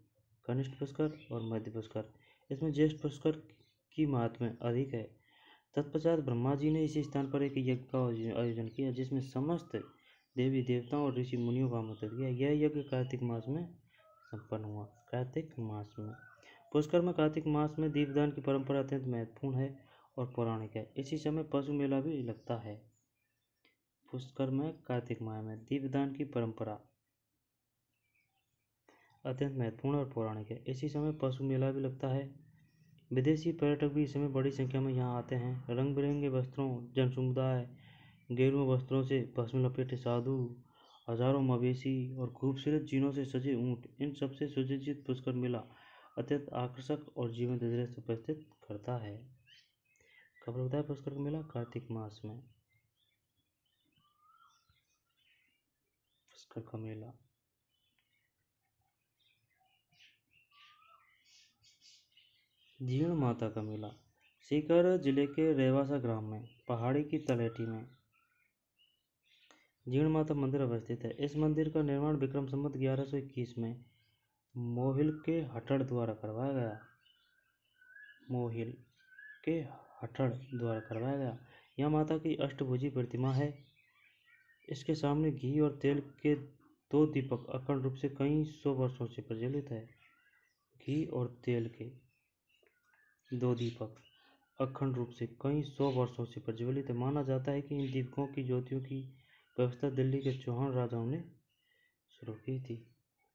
कनिष्ठ पुष्कर और मध्य पुष्कर, इसमें ज्येष्ठ पुष्कर की महात्म्य अधिक है। तत्पश्चात ब्रह्मा जी ने इसी स्थान पर एक यज्ञ का आयोजन किया जिसमें समस्त देवी देवताओं और ऋषि मुनियों को आमंत्रित किया। यह यज्ञ कार्तिक मास में संपन्न हुआ। कार्तिक मास में पुष्कर में कार्तिक मास में दीपदान की परंपरा अत्यंत महत्वपूर्ण है और पौराणिक है। इसी समय पशु मेला भी लगता है। पुष्कर में कार्तिक माह में दीपदान की परंपरा अत्यंत महत्वपूर्ण और पौराणिक है। इसी समय पशु मेला भी लगता है। विदेशी पर्यटक भी इस समय बड़ी संख्या में यहाँ आते हैं। रंग बिरंगे वस्त्रों, जन समुदाय, गेरुआ वस्त्रों से भस्म लपेटे साधु, हजारों मवेशी और खूबसूरत जीनों से सजे ऊँट, इन सबसे सुसज्जित पुष्कर मेला अत्यंत आकर्षक और जीवंत दृश्य प्रस्तुत करता है। कब लगता है पुष्कर का मेला? कार्तिक मास में पुष्कर का मेला। जीर्ण माता का मेला। सीकर जिले के रेवासा ग्राम में पहाड़ी की तलहटी में जीर्ण माता मंदिर अवस्थित है। इस मंदिर का निर्माण विक्रम संवत 1121 में मोहिल के हठड़ द्वारा करवाया गया। मोहिल के हठड़ द्वारा करवाया गया। यह माता की अष्टभुजी प्रतिमा है। इसके सामने घी और तेल के 2 दीपक अखंड रूप से कई सौ वर्षों से प्रज्वलित है। घी और तेल के 2 दीपक अखंड रूप से कई सौ वर्षों से प्रज्वलित है। माना जाता है कि इन दीपकों की ज्योतियों की व्यवस्था दिल्ली के चौहान राजाओं ने शुरू की थी।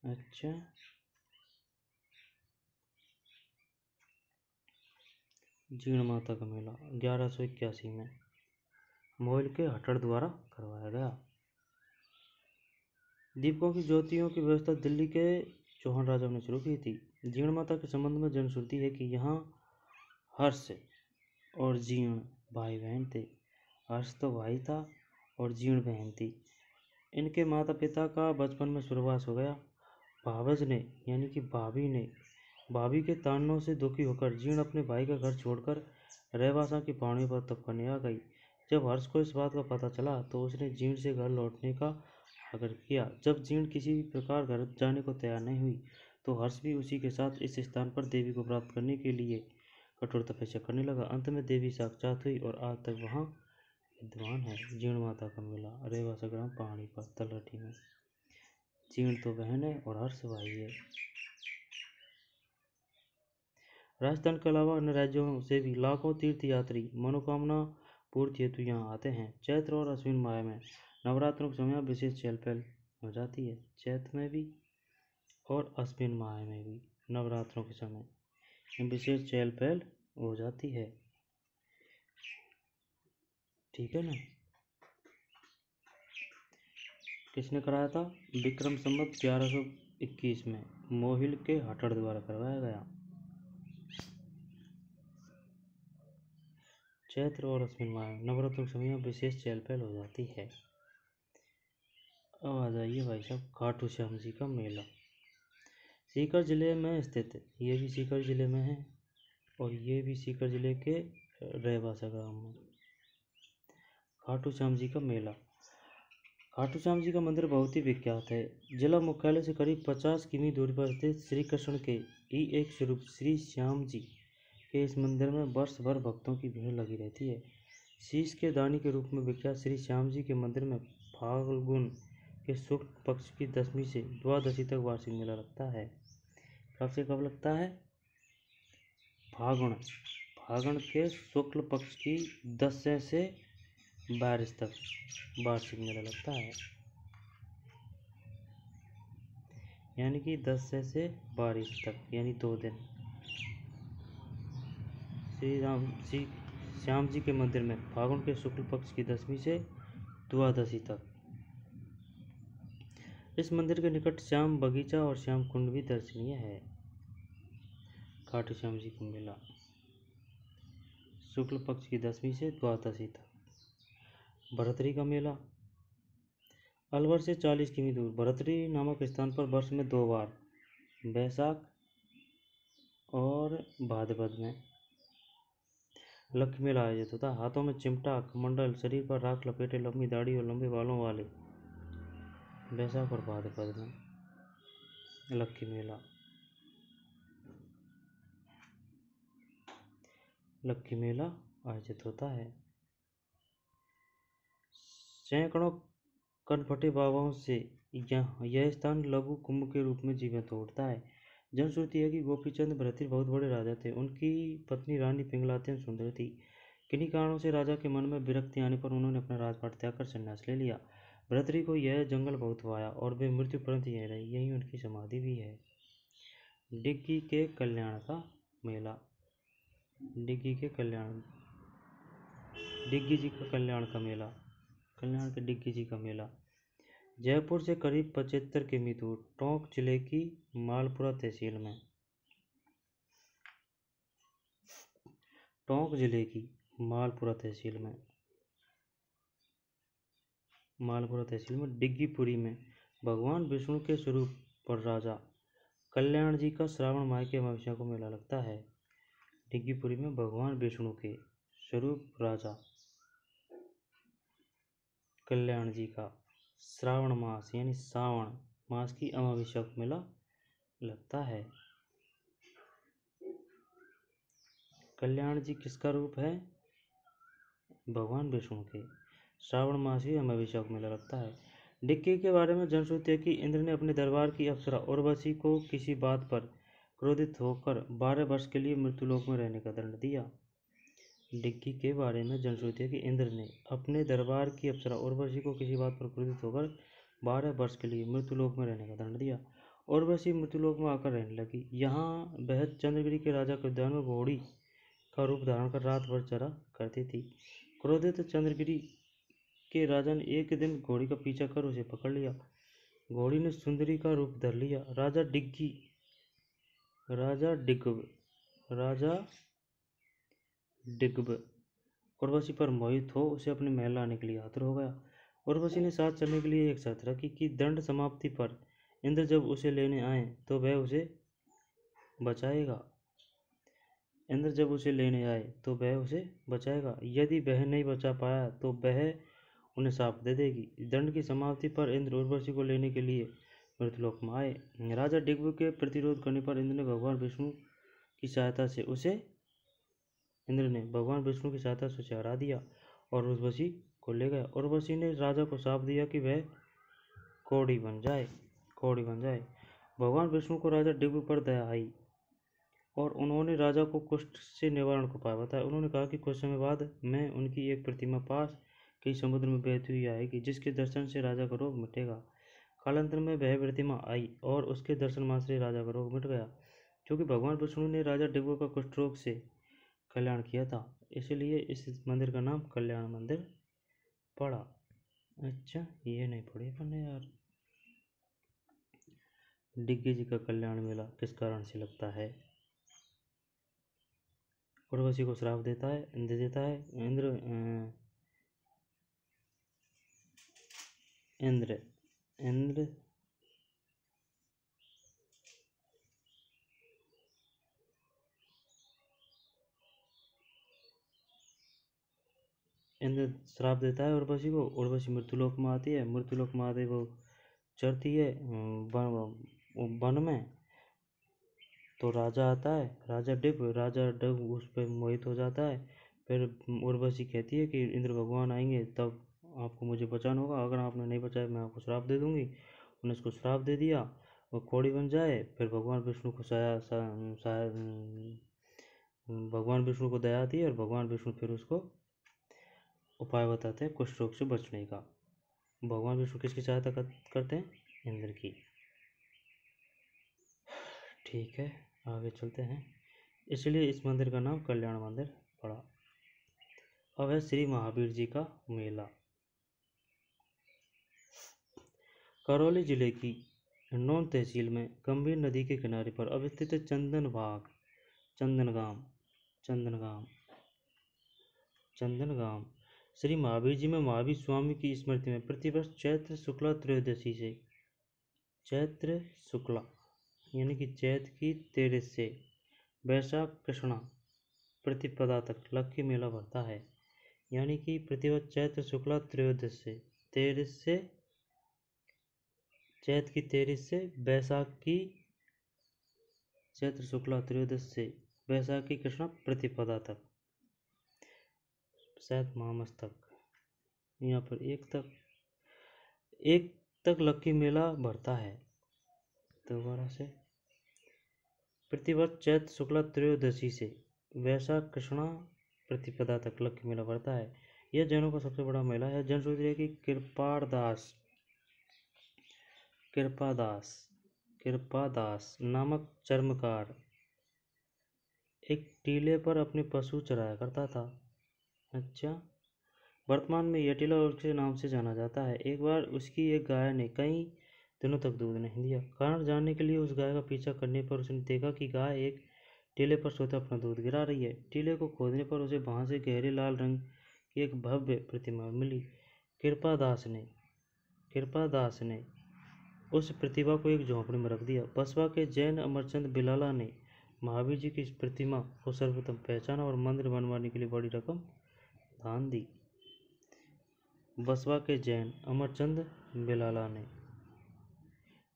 अच्छा, जीर्ण माता का मेला 1181 में मोहिल के हठड़ द्वारा करवाया गया। दीपकों की ज्योतियों की व्यवस्था दिल्ली के चौहान राजाओं ने शुरू की थी। जीर्ण माता के संबंध में जनश्रुति है कि यहाँ हर्ष और जीर्ण भाई बहन थे। हर्ष तो भाई था और जीर्ण बहन थी। इनके माता पिता का बचपन में स्वर्गवास हो गया। भावज ने यानी कि भाभी के ताड़नों से दुखी होकर जीर्ण अपने भाई का घर छोड़कर रहवासा की पहाड़ियों पर तप करने आ गई। जब हर्ष को इस बात का पता चला तो उसने जीर्ण से घर लौटने का आग्रह किया। जब जीर्ण किसी भी प्रकार घर जाने को तैयार नहीं हुई तो हर्ष भी उसी के साथ इस स्थान पर देवी को प्राप्त करने के लिए कठोर तपस्या करने लगा। अंत में देवी साक्षात हुई और आज तक वहाँ विद्यमान है। जीर्ण माता का मेला रेवासा ग्राम पहाड़ी पर तलहटी में। जीर्ण तो बहन है और हर्ष भाई है। राजस्थान के अलावा अन्य राज्यों से भी लाखों तीर्थयात्री मनोकामना पूर्ति हेतु यहाँ आते हैं। चैत्र और अश्विन माह में नवरात्रों के समय विशेष चहल पहल हो जाती है। चैत्र में भी और अश्विन माह में भी नवरात्रों के समय विशेष चहल पहल हो जाती है। ठीक है ना। किसने कराया था? विक्रम संवत 1121 में मोहिल के हठड़ द्वारा करवाया गया। चैत्र और अश्विन माह नवरात्रों के समय विशेष चहल पहल हो जाती है। अब आ जाइए भाई साहब, खाटू श्याम जी का मेला सीकर जिले में स्थित है। ये भी सीकर जिले में है और ये भी सीकर जिले के रहवासा ग्राम में। खाटू श्याम जी का मेला। खाटू श्याम जी का मंदिर बहुत ही विख्यात है। जिला मुख्यालय से करीब 50 किमी दूरी पर स्थित श्री कृष्ण के ही एक स्वरूप श्री श्याम जी के इस मंदिर में वर्ष भर भक्तों की भीड़ लगी रहती है। शीश के दानी के रूप में विख्यात श्री श्याम जी के मंदिर में फाल्गुन के शुक्ल पक्ष की 10वीं से द्वादशी तक वार्षिक मेला लगता है। कब से कब लगता है? फागुन के शुक्ल पक्ष की 10 से 22 तक वार्षिक मेला लगता है। यानी कि 10 से 22 तक यानी 2 दिन श्री श्याम जी के मंदिर में फागुन के शुक्ल पक्ष की 10वीं से द्वादशी तक। इस मंदिर के निकट श्याम बगीचा और श्याम कुंड भी दर्शनीय है। खाटू श्याम जी का मेला शुक्ल पक्ष की 10वीं से द्वादशी तक। भरतरी का मेला अलवर से 40 किमी दूर भरतरी नामक स्थान पर वर्ष में 2 बार बैसाख और भाद्रपद में लक्ष्मी मेला आयोजित होता है। हाथों में चिमटा कमंडल, शरीर पर राख लपेटे, लंबी दाढ़ी और लंबे बालों वाले बैसाख और भाद्रपद में लक्ष्मी मेला आयोजित होता है। सैकड़ों कनपटे बाबाओं से यह स्थान लघु कुंभ के रूप में जीवित उठता है। जनश्रुति है कि गोपीचंद भरतरी बहुत बड़े राजा थे। उनकी पत्नी रानी पिंगला अत्यंत सुंदर थी। किन्हीं कारणों से राजा के मन में विरक्ति आने पर उन्होंने अपना राजपाट त्याग कर संन्यास ले लिया। भरतरी को यह जंगल बहुत भाया और वे मृत्यु पर्यंत यहीं रही। यहीं उनकी समाधि भी है। डिग्गी के कल्याण का मेला। डिग्गी जी का कल्याण का मेला। कल्याण के डिग्गी जी का मेला जयपुर से करीब 75 किमी दूर टोंक जिले की मालपुरा तहसील में। टोंक जिले की मालपुरा तहसील में डिग्गीपुरी में भगवान विष्णु के स्वरूप पर राजा कल्याण जी का श्रावण माह के अमावस्या को मेला लगता है। डिग्गीपुरी में भगवान विष्णु के स्वरूप राजा कल्याण जी का श्रावण मास यानी सावन मास की अमावस्या को मेला लगता है। कल्याण जी किसका रूप है? भगवान विष्णु के। श्रावण मास की अमावस्या को मेला लगता है। डिक्की के बारे में जनश्रुति है कि इंद्र ने अपने दरबार की अप्सरा उर्वशी को किसी बात पर क्रोधित होकर 12 वर्ष के लिए मृत्युलोक में रहने का दंड दिया। डिक्की के बारे में जनश्रुति है कि इंद्र ने अपने दरबार की अप्सरा उर्वशी को किसी बात पर क्रोधित होकर 12 वर्ष के लिए मृत्युलोक में रहने का दंड दिया। उर्वशी मृत्युलोक में आकर रहने लगी। यहाँ वह चंद्रगिरी के राजा के उद्यान में घोड़ी का रूप धारण कर रात भर चरा करती थी। क्रोधित चंद्रगिरी के राजा ने एक दिन घोड़ी का पीछा कर उसे पकड़ लिया। घोड़ी ने सुंदरी का रूप धर लिया। राजा डिग्ब उर्वशी पर मोहित हो उसे अपने महल लाने के लिए आतुर हो गया। उर्वशी ने साथ चलने के लिए एक शर्त रखी कि दंड समाप्ति पर इंद्र जब उसे लेने आए तो वह उसे बचाएगा। यदि वह नहीं बचा पाया तो वह उन्हें शाप दे देगी। दंड की समाप्ति पर इंद्र उर्वशी को लेने के लिए मृत्युलोक में आए। राजा डिग्ब के प्रतिरोध करने पर इंद्र ने भगवान विष्णु की सहायता से उसे हरा दिया और उर्वशी को ले गया। उर्वशी ने राजा को शाप दिया कि वह कौड़ी बन जाए। भगवान विष्णु को राजा डिग्ब पर दया आई और उन्होंने राजा को कुष्ठ से निवारण का उपाय बताया। उन्होंने कहा कि कुछ समय बाद में उनकी एक प्रतिमा पास के समुद्र में बहती हुई आएगी, जिसके दर्शन से राजा का रोग मिटेगा। कालांतर में वह प्रतिमा आई और उसके दर्शन मात्र से राजा का रोग मिट गया। क्योंकि भगवान विष्णु ने राजा डिग्ब का कुष्ठ रोग से कल्याण किया था, इसलिए इस मंदिर का नाम कल्याण मंदिर पड़ा। अच्छा, ये नहीं पढ़ी अपने यार। डिग्गी जी का कल्याण मेला किस कारण से लगता है? उर्वशी को श्राप दे देता है इंद्र श्राप देता है उर्वशी को। उर्वशी मृत्युलोक में आती है। मृत्युलोक में आते वो चढ़ती है वन में। तो राजा आता है, राजा डिग्ब उस पर मोहित हो जाता है। फिर उर्वशी कहती है कि इंद्र भगवान आएंगे तब आपको मुझे बचाना होगा, अगर आपने नहीं बचाया मैं आपको श्राप दे दूंगी। उन्होंने उसको श्राप दे दिया, वो कौड़ी बन जाए। फिर भगवान विष्णु को दया आती है और भगवान विष्णु फिर उसको उपाय बताते हैं कुष्ठ रोग से बचने का। भगवान विष्णु किसकी सहायता करते हैं? इंद्र की। ठीक है, आगे चलते हैं। इसलिए इस मंदिर का नाम कल्याण मंदिर पड़ा। अब है श्री महावीर जी का मेला। करौली जिले की हिंडौन तहसील में गंभीर नदी के किनारे पर अवस्थित चंदनगाम श्री महावीर जी में महावीर स्वामी की स्मृति में प्रतिवर्ष चैत्र शुक्ला त्रयोदशी से चैत्र शुक्ला यानी कि चैत की 13 से वैशाख कृष्णा प्रतिपदा तक लक्की मेला भरता है। यानी कि प्रतिवर्ष चैत्र शुक्ला त्रयोदश से 13 से चैत की 13 से वैशाख की चैत्र शुक्ला त्रयोदश से वैशाख की कृष्णा प्रतिपदा तक, शायद मामस तक, यहाँ पर एक तक लक्की मेला भरता है। दोबारा से प्रतिवर्ष चैत्र शुक्ला त्रयोदशी से वैशाख कृष्णा प्रतिपदा तक लक्की मेला भरता है। यह जैनों का सबसे बड़ा मेला है। जैन सोच रहे कि कृपादास नामक चर्मकार एक टीले पर अपने पशु चराया करता था। अच्छा, वर्तमान में यह टीला उसके नाम से जाना जाता है। एक बार उसकी एक गाय ने कई दिनों तक दूध नहीं दिया। कारण जानने के लिए उस गाय का पीछा करने पर उसने देखा कि गाय एक टीले पर सोते अपना दूध गिरा रही है। टीले को खोदने पर उसे वहां से गहरे लाल रंग की एक भव्य प्रतिमा मिली। कृपादास ने उस प्रतिभा को एक झोंपड़ी में रख दिया। बसवा के जैन अमरचंद बिलाला ने महावीर जी की इस प्रतिमा को सर्वप्रथम पहचाना और मंदिर बनवाने के लिए बड़ी रकम दान दी। बसवा के जैन अमरचंद बेलाला ने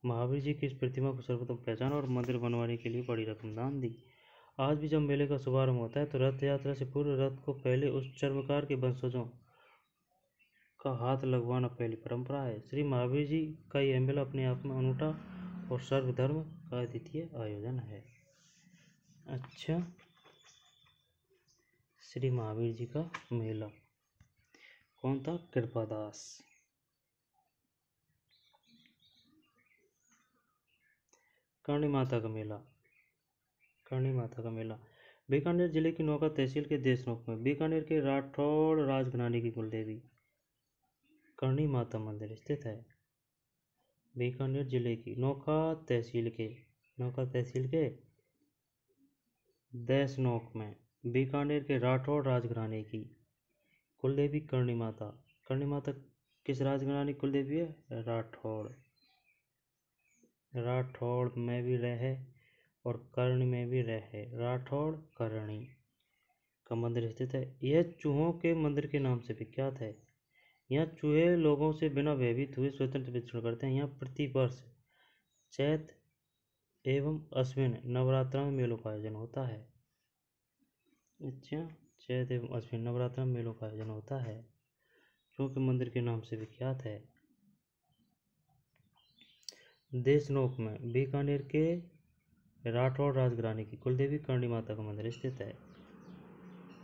महावीर जी की इस प्रतिमा को सर्वप्रथम पहचाना और मंदिर बनवाने के लिए बड़ी रकम दान दी। आज भी जब मेले का शुभारंभ होता है तो रथ यात्रा से पूर्व रथ को पहले उस चर्मकार के वंशजों का हाथ लगवाना पहली परंपरा है। श्री महावीर जी का यह मेला अपने आप में अनूठा और सर्वधर्म का द्वितीय आयोजन है। अच्छा, श्री महावीर जी का मेला कौन था? कृपादास। करणी माता का मेला। करणी माता का मेला बीकानेर जिले की नौका तहसील के देशनोक में बीकानेर के राठौड़ राजघराने की कुलदेवी करणी माता मंदिर स्थित है। बीकानेर जिले की नौका तहसील के देशनोक में बीकानेर के राठौड़ राजघराने की कुलदेवी करणी माता। करणी माता किस राजघराने की कुलदेवी है? राठौड़ में भी रहे और करणी में भी रहे। राठौड़ करणी का मंदिर स्थित है। यह चूहों के मंदिर के नाम से विख्यात है। यहाँ चूहे लोगों से बिना भयभीत हुए स्वतंत्र विचरण करते हैं। यहाँ प्रति वर्ष चैत एवं अश्विन नवरात्रा में मेलों का आयोजन होता है। अच्छा, चैत एवं अश्विन नवरात्रा में मेलों का आयोजन होता है क्योंकि मंदिर के नाम से विख्यात है। देशनोक में बीकानेर के राठौड़ राजघराने की कुलदेवी करणी माता का मंदिर स्थित है।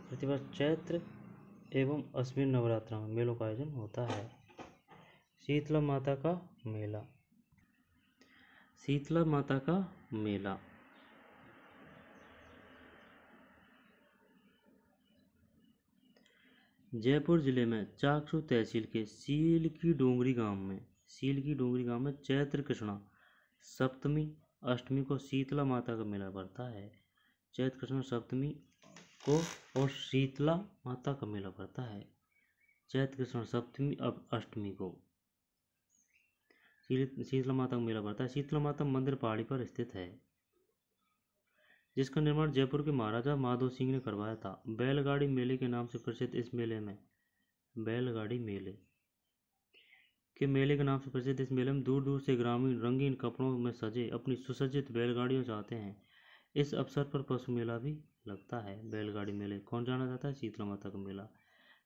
प्रतिवर्ष चैत्र एवं अश्विन नवरात्रा में मेलों का आयोजन होता है। शीतला माता का मेला। शीतला माता का मेला जयपुर जिले में चाकसू तहसील के सील की डोंगरी गांव में चैत्र कृष्णा सप्तमी अष्टमी को शीतला माता का मेला पड़ता है। चैत्र कृष्णा सप्तमी को और शीतला माता का मेला पड़ता है। चैत्र कृष्ण सप्तमी अब अष्टमी को शीतला माता का मेला पड़ता है। शीतला माता मंदिर पहाड़ी पर स्थित है जिसका निर्माण जयपुर के महाराजा माधो सिंह ने करवाया था। बैलगाड़ी मेले के नाम से प्रसिद्ध इस मेले में दूर दूर से ग्रामीण रंगीन कपड़ों में सजे अपनी सुसज्जित बैलगाड़ियों से आते हैं। इस अवसर पर पशु मेला भी लगता है। बैलगाड़ी मेले कौन जाना जाता है? शीतला माता का मेला।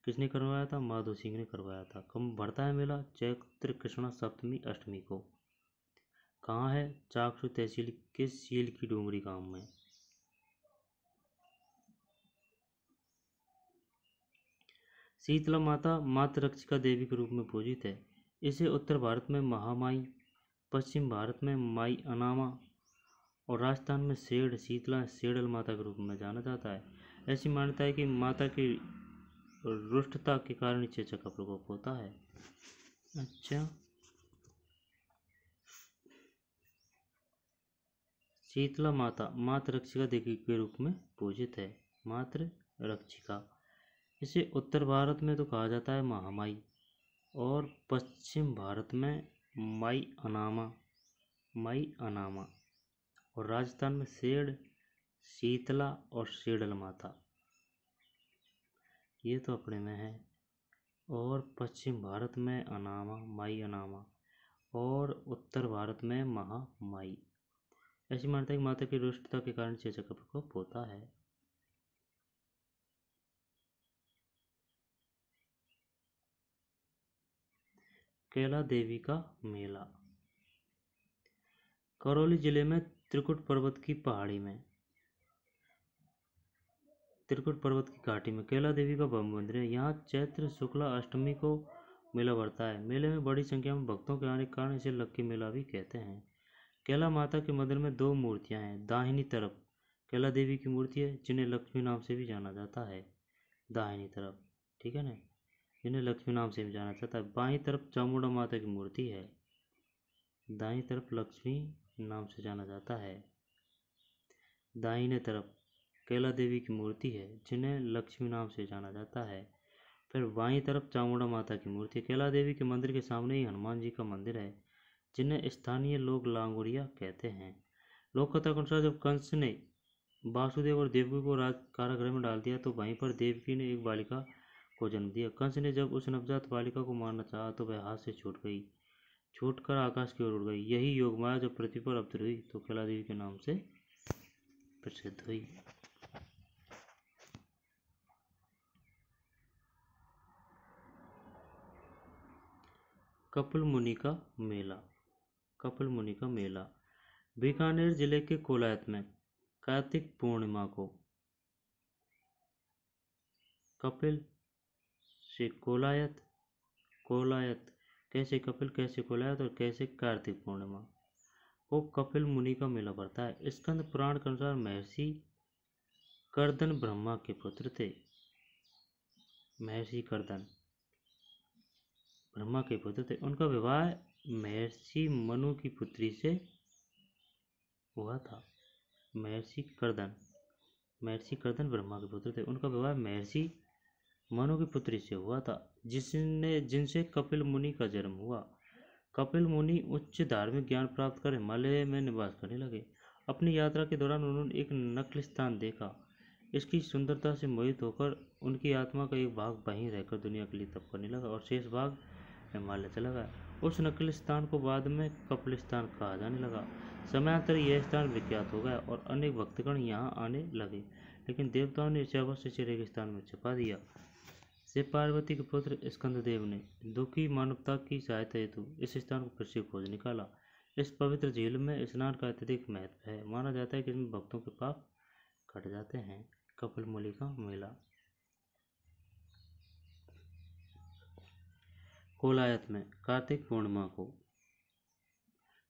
किसने करवाया था? माधो सिंह ने करवाया था। कब बढ़ता है मेला? चैत्र कृष्णा सप्तमी अष्टमी को। कहाँ है? चाकसू तहसील के सील की डोंगरी गांव में। शीतला माता मातृ रक्षिका देवी के रूप में पूजित है। इसे उत्तर भारत में महामाई, पश्चिम भारत में माई अनामा और राजस्थान में शीतला सेडल माता के रूप में जाना जाता है। ऐसी मान्यता है कि माता की रुष्टता के कारण चेचक का प्रकोप होता है। अच्छा, शीतला माता मातृ रक्षिका देवी के रूप में पूजित है। मातृ रक्षिका इसे उत्तर भारत में तो कहा जाता है महामाई और पश्चिम भारत में माई अनामा और राजस्थान में शीतला और सेडल माता, ये तो अपने में है। और पश्चिम भारत में माई अनामा और उत्तर भारत में महामाई। ऐसी मान्यता है कि माता की रुष्टता के कारण चेचक का प्रकोप होता है। कैला देवी का मेला करौली जिले में त्रिकुट पर्वत की घाटी में कैला देवी का भव्य मंदिर है। यहाँ चैत्र शुक्ला अष्टमी को मेला बढ़ता है। मेले में बड़ी संख्या में भक्तों के आने के कारण इसे लक्की मेला भी कहते हैं। कैला माता के मंदिर में दो मूर्तियां हैं। दाहिनी तरफ कैला देवी की मूर्ति है जिन्हें लक्ष्मी नाम से भी जाना जाता है। दाहिनी तरफ, ठीक है ना, जिन्हें लक्ष्मी नाम से भी जाना जाता है। बाईं तरफ चामुंडा माता की मूर्ति है। दाईं तरफ लक्ष्मी नाम से जाना जाता है। दाहिने तरफ कैला देवी की मूर्ति है जिन्हें लक्ष्मी नाम से जाना जाता है। फिर बाईं तरफ चामुंडा माता की मूर्ति है। कैला देवी के मंदिर के सामने ही हनुमान जी का मंदिर है जिन्हें स्थानीय लोग लांगुड़िया कहते हैं। लोक कथा के अनुसार जब कंस ने वासुदेव और देवकी को कारागृह में डाल दिया तो वहीं पर देवकी ने एक बालिका को जन्म दिया। कंस ने जब उस नवजात बालिका को मारना चाहा तो वह हाथ से छूट गई, छूटकर आकाश की ओर उड़ गई। यही योगमाया जब पृथ्वी पर अवतरी हुई तो कैला देवी के नाम से प्रसिद्ध हुई। कपिल मुनि का मेला। कपिल मुनि का मेला बीकानेर जिले के कोलायत में कार्तिक पूर्णिमा को कपिल से कोलायत, कोलायत कैसे कपिल, कैसे कोलायत और कैसे कार्तिक पूर्णिमा को कपिल मुनि का मेला पड़ता है। स्कंद पुराण के अनुसार महर्षि कर्दन ब्रह्मा के पुत्र थे। महर्षि कर्दन ब्रह्मा के पुत्र थे। उनका विवाह महर्षि मनु की पुत्री से हुआ था। महर्षि कर्दन ब्रह्मा के पुत्र थे। उनका विवाह महर्षि मनु की पुत्री से हुआ था, जिनसे कपिल मुनि का जन्म हुआ। कपिल मुनि उच्च धार्मिक ज्ञान प्राप्त कर हिमालय में निवास करने लगे। अपनी यात्रा के दौरान उन्होंने एक नक्ल स्थान देखा। इसकी सुंदरता से मोहित होकर उनकी आत्मा का एक भाग वहीं रहकर दुनिया के लिए तप करने लगा और शेष भाग हिमालय चला गया। उस नकल स्थान को बाद में कपिल स्थान कहा जाने लगा। समयांतर यह स्थान विख्यात हो गया और अनेक भक्तगण यहाँ आने लगे, लेकिन देवताओं ने इसे अवश्य से रेगिस्तान में छिपा दिया। शिव पार्वती के पुत्र स्कंददेव ने दुखी मानवता की सहायता हेतु इस स्थान को फिर से खोज निकाला। इस पवित्र झील में स्नान का अत्यधिक महत्व है। माना जाता है कि इसमें भक्तों के पाप कट जाते हैं। कपिल मुनि का मेला कोलायत में कार्तिक पूर्णिमा को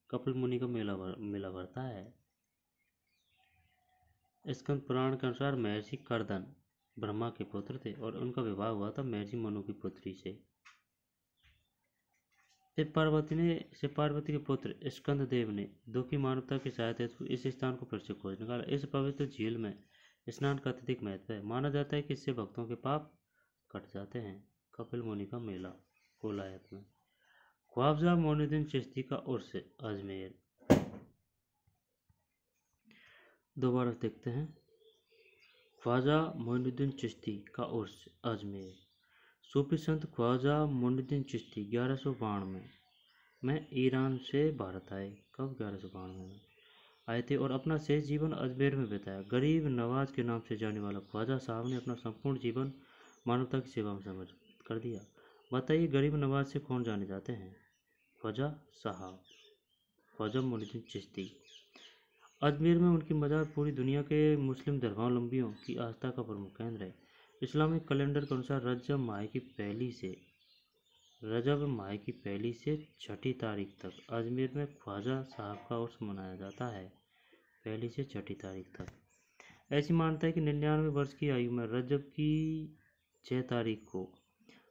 कपिल मुनि का मेला भरता है। स्कंद पुराण के अनुसार महर्षि कर्दन ब्रह्मा के पुत्र थे और उनका विवाह हुआ था महर्षि मनु की पुत्री से। शिव पार्वती के पुत्र स्कंद देव ने दुखी मानवता की सहायता हेतु इस स्थान को फिर से खोज निकाला। इस पवित्र झील में स्नान का अत्यधिक महत्व है। माना जाता है कि इससे भक्तों के पाप कट जाते हैं। कपिल मुनि का मेला कोलायत में ख्वाजा मोइनुद्दीन चिश्ती का उर्स अजमेर। दोबारा देखते हैं। ख्वाजा मोइनुद्दीन चिश्ती का उर्स अजमेर। सूफी संत ख्वाजा मोइनुद्दीन चिश्ती 1192 में ईरान से भारत आए। कब? 1192 में आए थे और अपना शेष जीवन अजमेर में बिताया। गरीब नवाज के नाम से जाने वाला ख्वाजा साहब ने अपना संपूर्ण जीवन मानवता की सेवा में समर्पित कर दिया। बताइए, गरीब नवाज से कौन जाने जाते हैं? ख्वाजा साहब, ख्वाजा मोइनुद्दीन चिश्ती। अजमेर में उनकी मज़ार पूरी दुनिया के मुस्लिम धर्मावलंबियों की आस्था का प्रमुख केंद्र है। इस्लामिक कैलेंडर के अनुसार रजब माह की पहली से छठी तारीख तक अजमेर में ख्वाजा साहब का उर्स मनाया जाता है। पहली से छठी तारीख तक। ऐसी मान्यता है कि 99 वर्ष की आयु में रजब की 6 तारीख को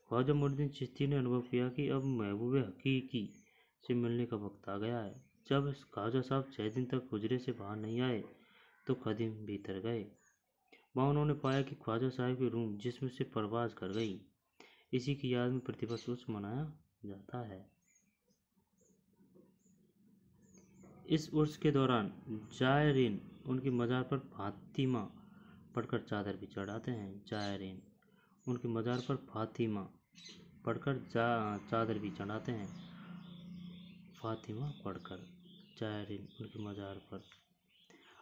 ख्वाजा मोइनुद्दीन चिश्ती ने अनुभव किया कि अब महबूब हकीकी से मिलने का वक्त आ गया है। जब ख्वाजा साहब 6 दिन तक हुजरे से बाहर नहीं आए तो खदीम भीतर गए। वहाँ उन्होंने पाया कि ख्वाजा साहब की रूह जिस्म से परवाज कर गई। इसी की याद में प्रतिवर्ष उर्स मनाया जाता है। इस उर्स के दौरान जायरीन उनकी मज़ार पर फातिमा पढ़कर चादर भी चढ़ाते हैं। जायरीन उनकी मज़ार पर फातिमा पढ़कर चादर भी चढ़ाते हैं। फातिमा पढ़कर जायरीन उनकी मज़ार पर।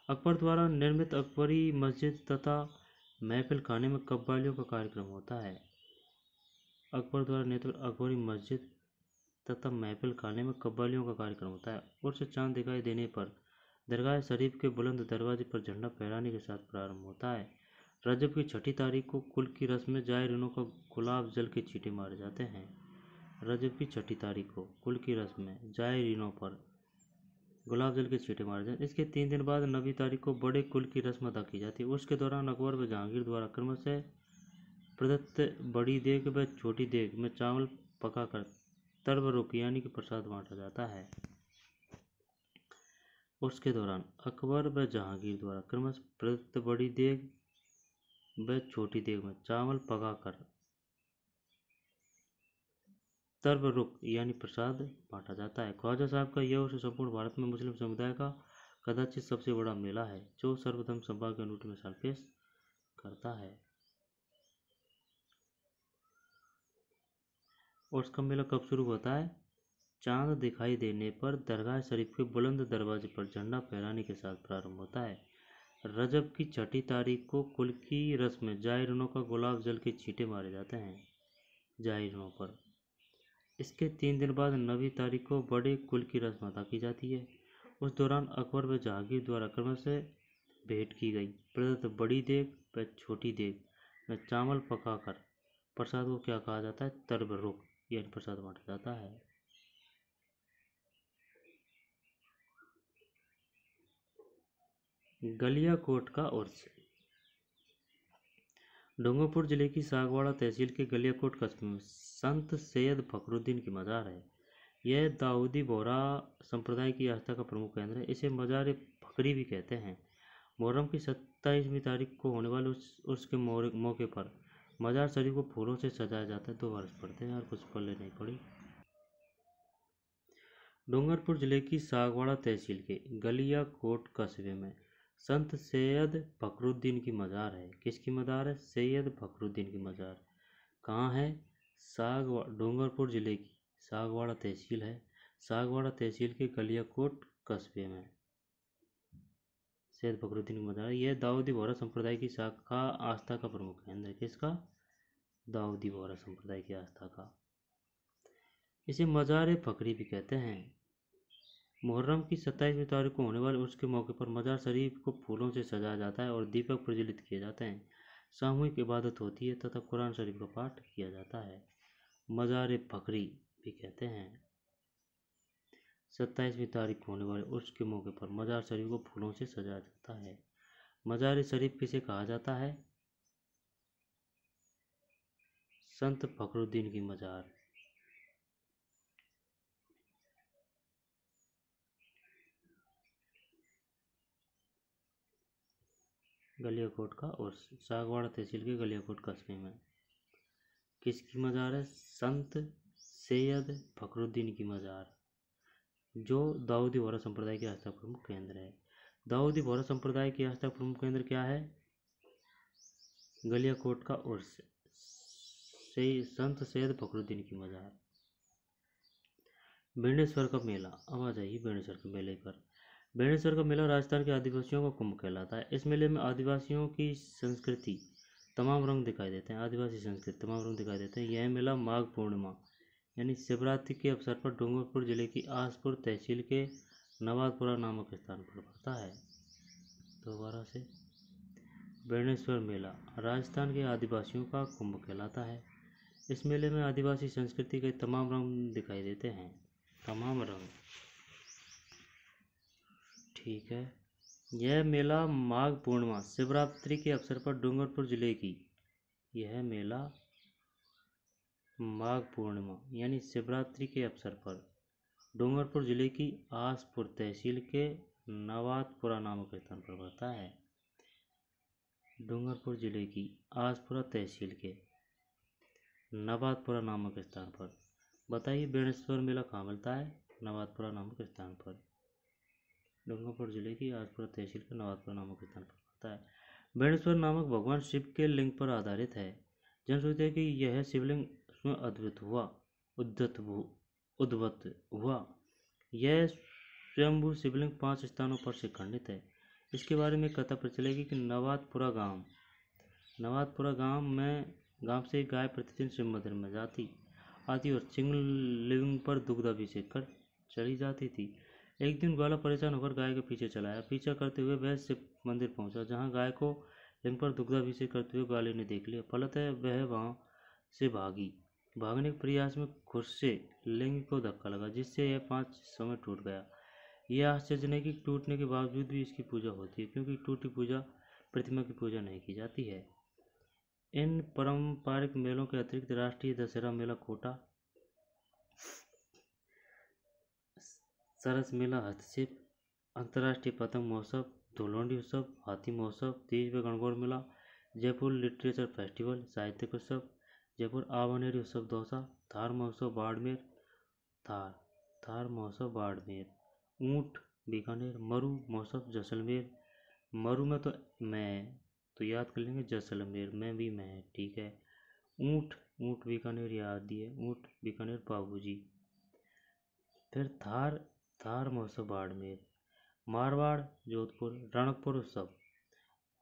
अकबर द्वारा निर्मित अकबरी मस्जिद तथा महफिल खाने में कव्वालियों का कार्यक्रम होता है। अकबर द्वारा निर्मित अकबरी मस्जिद तथा महफिल खाने में कव्वालियों का कार्यक्रम होता है। उर्स चांद दिखाई देने पर दरगाह शरीफ के बुलंद दरवाजे पर झंडा फहराने के साथ प्रारंभ होता है। रजब की छठी तारीख को कुल की रस्म में जायरीनों को गुलाब जल के छींटे मारे जाते हैं। रजब की छठी तारीख को कुल की रस्म में जायरीनों पर गुलाब जल के छींटे मारे जाते हैं। इसके 3 दिन बाद 9वीं तारीख को बड़े कुल की रस्म अदा की जाती है। उसके दौरान अकबर व जहांगीर द्वारा क्रमशः प्रदत्त बड़ी देग व छोटी देग में चावल पकाकर तर्बरुक यानी कि प्रसाद बांटा जाता है। उसके दौरान अकबर व जहांगीर द्वारा क्रमशः प्रदत्त बड़ी देग व छोटी देग में चावल पकाकर तर्बरुक यानी प्रसाद बांटा जाता है। ख्वाजा साहब का यह उर्स संपूर्ण भारत में मुस्लिम समुदाय का कदाचित सबसे बड़ा मेला है, जो सर्वधर्म सद्भाव की अनूठी मिसाल पेश करता है। और उसका मेला कब शुरू होता है? चांद दिखाई देने पर दरगाह शरीफ के बुलंद दरवाजे पर झंडा फहराने के साथ प्रारंभ होता है। रजब की छठी तारीख को कुल की रस्म में जायरीनों का गुलाब जल के छींटे मारे जाते हैं जायरीनों पर। इसके 3 दिन बाद 9वीं तारीख को बड़े कुल की रस्म अदा की जाती है। उस दौरान अकबर व जहांगीर द्वारा क्रम से भेंट की गई प्रदत्त बड़ी देग व छोटी देग में चावल पकाकर प्रसाद को क्या कहा जाता है? तरबरुख यानी प्रसाद बांटा जाता है। गलियाकोट का उर्स। डूंगरपुर जिले की सागवाड़ा तहसील के गलियाकोट कस्बे में संत सैयद फखरुद्दीन की मज़ार है। यह दाऊदी बोहरा संप्रदाय की आस्था का प्रमुख केंद्र है। इसे मज़ार फखरी भी कहते हैं। मुहर्रम की 27वीं तारीख को होने वाले उर्स के मौके पर मज़ार शरीफ को फूलों से सजाया जाता है। 2 वर्ष पढ़ते हैं और कुछ पल्ले नहीं पड़ी। डूंगरपुर जिले की सागवाड़ा तहसील के गलियाकोट कस्बे में संत सैयद फखरुद्दीन की मज़ार है। किसकी मज़ार है? सैयद फखरुद्दीन की मज़ार। कहाँ है? डूंगरपुर जिले की सागवाड़ा तहसील है। सागवाड़ा तहसील के गलियाकोट कस्बे में सैयद फखरुद्दीन की मज़ार। यह दाऊदी बोहरा संप्रदाय की शाखा आस्था का प्रमुख केंद्र है। किसका? दाऊदी बोहरा संप्रदाय की आस्था का। इसे मज़ार फखरी भी कहते हैं। मुहर्रम की 27वीं तारीख को होने वाले उर्स के मौके पर मज़ार शरीफ को फूलों से सजाया जाता है और दीपक प्रज्वलित किए जाते हैं। सामूहिक इबादत होती है तथा कुरान शरीफ का पाठ किया जाता है। मज़ार फखरी भी कहते हैं। 27वीं तारीख को होने वाले उर्स के मौके पर मज़ार शरीफ को फूलों से सजाया जाता है। मज़ार शरीफ किसे कहा जाता है? संत फखरुद्दीन की मज़ार। गलियाकोट का उर्स सागवाड़ा तहसील के गलियाकोट कस्बे में किसकी मज़ार है? संत सैयद फखरुद्दीन की मज़ार, जो दाऊदी बोहरा संप्रदाय की आस्था प्रमुख केंद्र है। दाऊदी बोहरा संप्रदाय की आस्था प्रमुख केंद्र क्या है? गलियाकोट का उर्स संत सैयद फखरुद्दीन की मज़ार। बेणेश्वर का मेला। अब आ जाइए बेणेश्वर के मेले पर। बेणेश्वर का मेला राजस्थान के आदिवासियों का कुंभ कहलाता है। इस मेले में आदिवासियों की संस्कृति तमाम रंग दिखाई देते हैं। आदिवासी संस्कृति तमाम रंग दिखाई देते हैं। यह मेला माघ पूर्णिमा यानी शिवरात्रि के अवसर पर डूंगरपुर जिले की आसपुर तहसील के नवादपुरा नामक स्थान पर पड़ता है। दोबारा से, बेणेश्वर मेला राजस्थान के आदिवासियों का कुंभ कहलाता है। इस मेले में आदिवासी संस्कृति के तमाम रंग दिखाई देते हैं। तमाम रंग, ठीक है। यह मेला माघ पूर्णिमा शिवरात्रि के अवसर पर डूंगरपुर जिले की यह मेला माघ पूर्णिमा यानी शिवरात्रि के अवसर पर डूंगरपुर जिले की आसपुर तहसील के नवादपुरा नामक स्थान पर पड़ता है। डूंगरपुर जिले की आसपुरा तहसील के नवादपुरा नामक स्थान पर। बताइए बेणेश्वर मेला कहाँ मिलता है? नवादपुरा नामक स्थान पर। डूंगरपुर जिले की आसपुरा तहसील के नवादपुरा नामक स्थान पर पड़ता है। बेणेश्वर नामक भगवान शिव के लिंग पर आधारित है। जनश्रुति है कि यह शिवलिंग उसमें उद्भत हुआ। यह स्वयंभू शिवलिंग 5 स्थानों पर से खंडित है। इसके बारे में कथा प्रचलेगी कि नवादपुरा गांव से गाय प्रतिदिन शिव मंदिर में आती और शिवलिंग पर दुग्धाभिषेक कर चली जाती थी। एक दिन ग्वाला परेशान होकर गाय के पीछे चला आया। पीछा करते हुए वह शिव मंदिर पहुंचा, जहां गाय को लिंग पर दुग्धाभिषेक करते हुए ग्वाले ने देख लिया। फलतः वह वहां से भागी। भागने के प्रयास में खुद से लिंग को धक्का लगा, जिससे यह 5 हिस्सों में टूट गया। यह आश्चर्य नहीं कि टूटने के बावजूद भी इसकी पूजा होती है, क्योंकि टूटी पूजा प्रतिमा की पूजा नहीं की जाती है। इन पारंपरिक मेलों के अतिरिक्त राष्ट्रीय दशहरा मेला कोटा, सरस मेला हस्तशिल्प, अंतर्राष्ट्रीय पतंग महोत्सव, धुलोंडी उत्सव, हाथी महोत्सव, तीज व गणगौर मेला, जयपुर लिटरेचर फेस्टिवल, साहित्यिक उत्सव, जयपुर आवानेरी उत्सव दौसा, थार महोत्सव बाड़मेर, ऊंट बीकानेर, मरु महोत्सव जैसलमेर। मरु में तो याद कर लेंगे, जैसलमेर में भी मैं, ठीक है। ऊंट ऊँट बीकानेर याद दिए, ऊँट बीकानेर बाबूजी। फिर थार, थार महोत्सव बाड़मेर। मारवाड़ जोधपुर, रणकपुर उत्सव।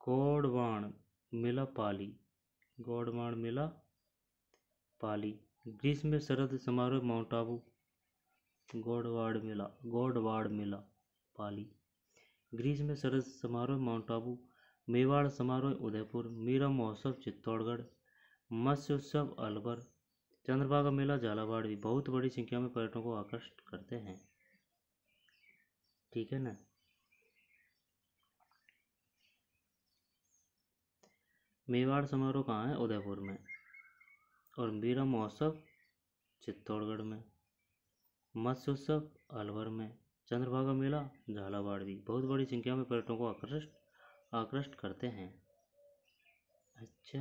गोडवाण मेला पाली, गोडवाण मेला पाली। ग्रीष्म में शरद समारोह माउंट आबू, गोडवाड़ मेला पाली। ग्रीष्म में शरद समारोह माउंट आबू। मेवाड़ समारोह उदयपुर। मीरा महोत्सव चित्तौड़गढ़। मत्स्य उत्सव अलवर। चंद्रभागा मेला झालावाड़ भी बहुत बड़ी संख्या में पर्यटकों को आकर्षित करते हैं। ठीक है ना। मेवाड़ समारोह कहाँ है? उदयपुर में। और मीरा महोत्सव चित्तौड़गढ़ में। मत्स्य उत्सव अलवर में। चंद्रभागा मेला झालावाड़ भी बहुत बड़ी संख्या में पर्यटकों को आकर्षित करते हैं। अच्छा,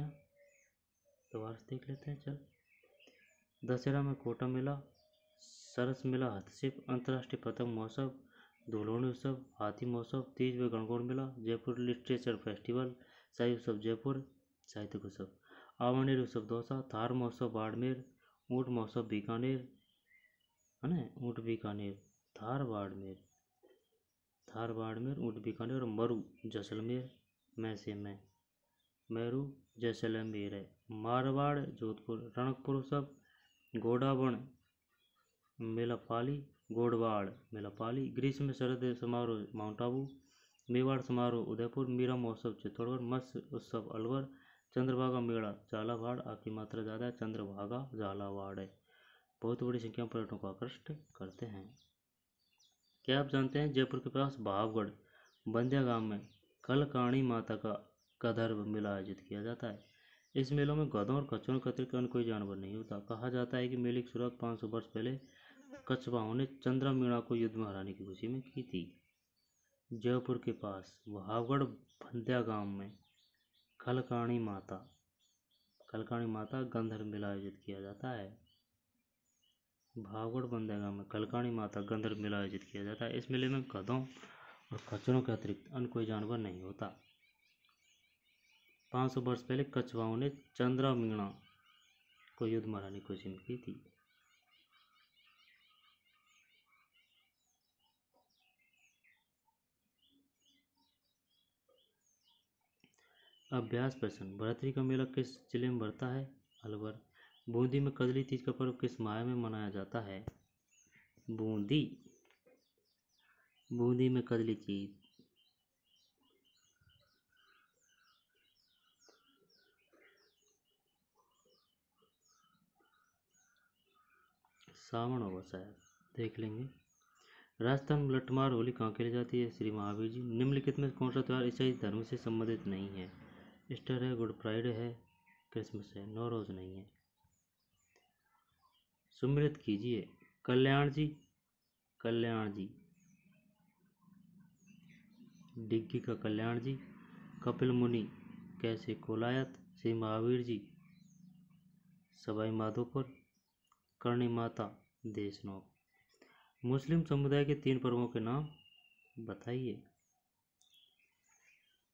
दोबारा से देख लेते हैं। चल, दशहरा में कोटा मेला, सरस मेला हस्तशिल्प, अंतर्राष्ट्रीय पतंग महोत्सव, धुलोनी उत्सव, हाथी महोत्सव, तीज व गणगौर मेला, जयपुर लिटरेचर फेस्टिवल, शाही उत्सव जयपुर, साहित्यिक उत्सव, आवानेर उत्सव दौसा, थार महोत्सव बाड़मेर, ऊँट महोत्सव बीकानेर, है ना, ऊँट बीकानेर, थार बाड़मेर, ऊँट बीकानेर। और मरु जैसलमेर, मेरू जैसलमेर है। मारवाड़ जोधपुर, रणकपुर उत्सव, गोडावण मेला पाली, गोडवाड़ मेला पाली। ग्रीष्म में शरद समारोह माउंट आबू। मेवाड़ समारोह उदयपुर। मीरा महोत्सव चित्तौड़गढ़। मत्स्य उत्सव अलवर। चंद्रभागा मेला झालावाड़, आपकी मात्रा ज़्यादा है, चंद्रभागा झालावाड़ है। बहुत बड़ी संख्या में पर्यटकों को आकर्षित करते हैं। क्या आप जानते हैं जयपुर के पास भावगढ़ बंदिया गांव में कलकाणी माता का गधर्व मेला आयोजित किया जाता है। इस मेलों में गधों और कछुओं के अतिरिक्त अन्य कोई जानवर नहीं होता। कहा जाता है कि मेले की शुरुआत 500 वर्ष पहले कछवाहों ने चंद्रमीणा को युद्ध में हराने की खुशी में की थी। जयपुर के पास भावगढ़ बंदिया गांव में कलकाणी माता गंधर्व मेला आयोजित किया जाता है। भावगढ़ बंदिया गांव में कलकाणी माता गंधर्व मेला आयोजित किया जाता है। इस मेले में गधों और खच्चरों के अतिरिक्त अन्य कोई जानवर नहीं होता। 500 वर्ष पहले कछवाहों ने चंद्रमीणा को युद्ध में हराने की कोशिश में की थी। अभ्यास प्रश्न। भरतरी का मेला किस जिले में भरता है? अलवर। बूंदी में कजली तीज का पर्व किस माह में मनाया जाता है? बूंदी में कजली तीज सावन होगा शायद, देख लेंगे। राजस्थान में लठमार होली कहाँ खेली जाती है? श्री महावीर जी। निम्नलिखित में कौन सा त्यौहार ईसाई धर्म से संबंधित नहीं है? ईस्टर है, गुड फ्राइडे है, क्रिसमस है, नौरोज नहीं है। सुमिरत कीजिए। कल्याण जी, डिग्गी का कल्याण जी। कपिल मुनि कैसे कोलायत। श्री महावीर जी सवाई माधोपुर। करणी माता देशनोक। मुस्लिम समुदाय के 3 पर्वों के नाम बताइए,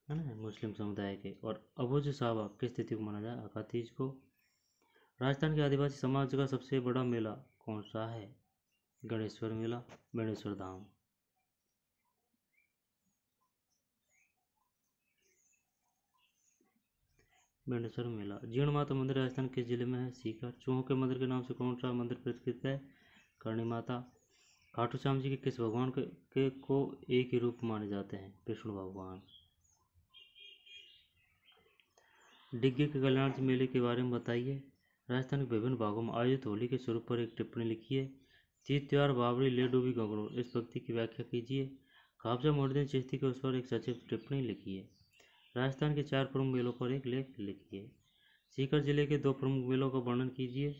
है ना, मुस्लिम समुदाय के। और अबुज सावा किस तिथि को मनाया जाए? अखातीज को। राजस्थान के आदिवासी समाज का सबसे बड़ा मेला कौन सा है? गणेश्वर मेला, बेणेश्वर धाम। बेणेश्वर मेला। जीर्ण माता मंदिर राजस्थान किस जिले में है? सीकर। चूहों के मंदिर के नाम से कौन सा मंदिर प्रसिद्ध है? करणी माता। खाटू श्याम जी के किस भगवान को एक ही रूप माने जाते हैं? विष्णु भगवान। डिग्गी के कल्याण जी मेले के बारे में बताइए। राजस्थान के विभिन्न भागों में आयोजित होली के स्वरूप पर एक टिप्पणी लिखिए। तीज त्योहार बावड़ी ले डूबी गगड़ो, इस पंक्ति की व्याख्या कीजिए। खापजा मोहद्दीन चिश्ती के उस पर एक सचित्र टिप्पणी लिखिए। राजस्थान के 4 प्रमुख मेलों पर एक लेख लिखिए। सीकर जिले के 2 प्रमुख मेलों का वर्णन कीजिए।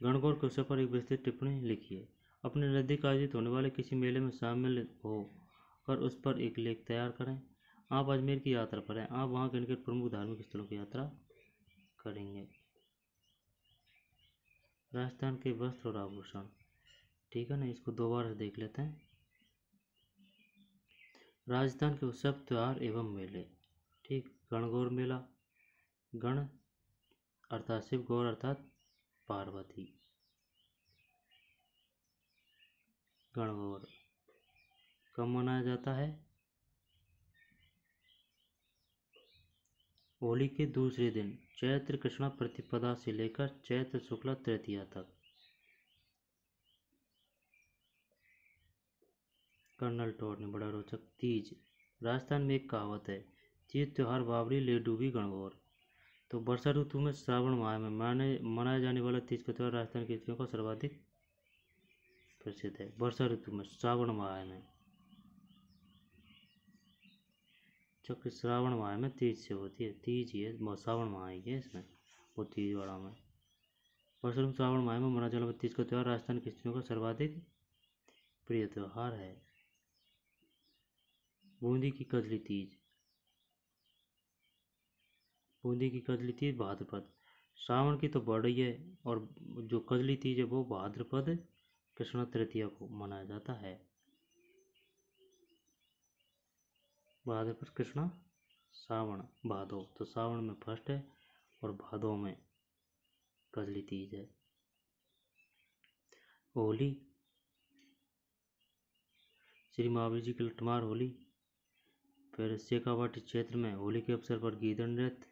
गणगौर के उत्सव पर एक विस्तृत टिप्पणी लिखिए। अपने नज़दीक आयोजित होने वाले किसी मेले में शामिल हो कर उस पर एक लेख तैयार करें। आप अजमेर की यात्रा पर हैं, आप वहाँ के निकट प्रमुख धार्मिक स्थलों की यात्रा करेंगे। राजस्थान के वस्त्र और आभूषण, ठीक है ना, इसको 2 बार देख लेते हैं। राजस्थान के उत्सव, त्योहार एवं मेले, ठीक। गणगौर मेला, गण अर्थात शिव, गौर अर्थात पार्वती। गणगौर कब मनाया जाता है? होली के दूसरे दिन चैत्र कृष्णा प्रतिपदा से लेकर चैत्र शुक्ला तृतीया तक। कर्नल टोर ने बड़ा रोचक। तीज राजस्थान में एक कहावत है, तीज त्योहार बावरी ले डूबी गणगौर। तो वर्षा ऋतु में श्रावण माह में मनाए जाने वाला तीज का त्योहार राजस्थान की स्त्रियों का सर्वाधिक प्रसिद्ध है। वर्षा ऋतु में श्रावण माह में, चूँकि श्रावण माह में तीज से होती है, तीज ही है, श्रावण माह ही है इसमें, वो तीज वाला में। वर्षा ऋतु श्रावण माह में मनाए जाने वाला तीज का त्योहार राजस्थान की स्त्रियों का सर्वाधिक प्रिय त्योहार है। बूंदी की कजली तीज, बूंदी की कजली तीज भाद्रपद, श्रावण की तो बढ़ रही है, और जो कजली तीज है वो भाद्रपद कृष्ण तृतीया को मनाया जाता है। भाद्रपद कृष्ण श्रावण भादो, तो श्रावण में फर्स्ट है और भादो में कजली तीज है। होली श्री महावीर जी की लठमार होली। फिर शेखावाटी क्षेत्र में होली के अवसर पर गीदड़ नृत्य।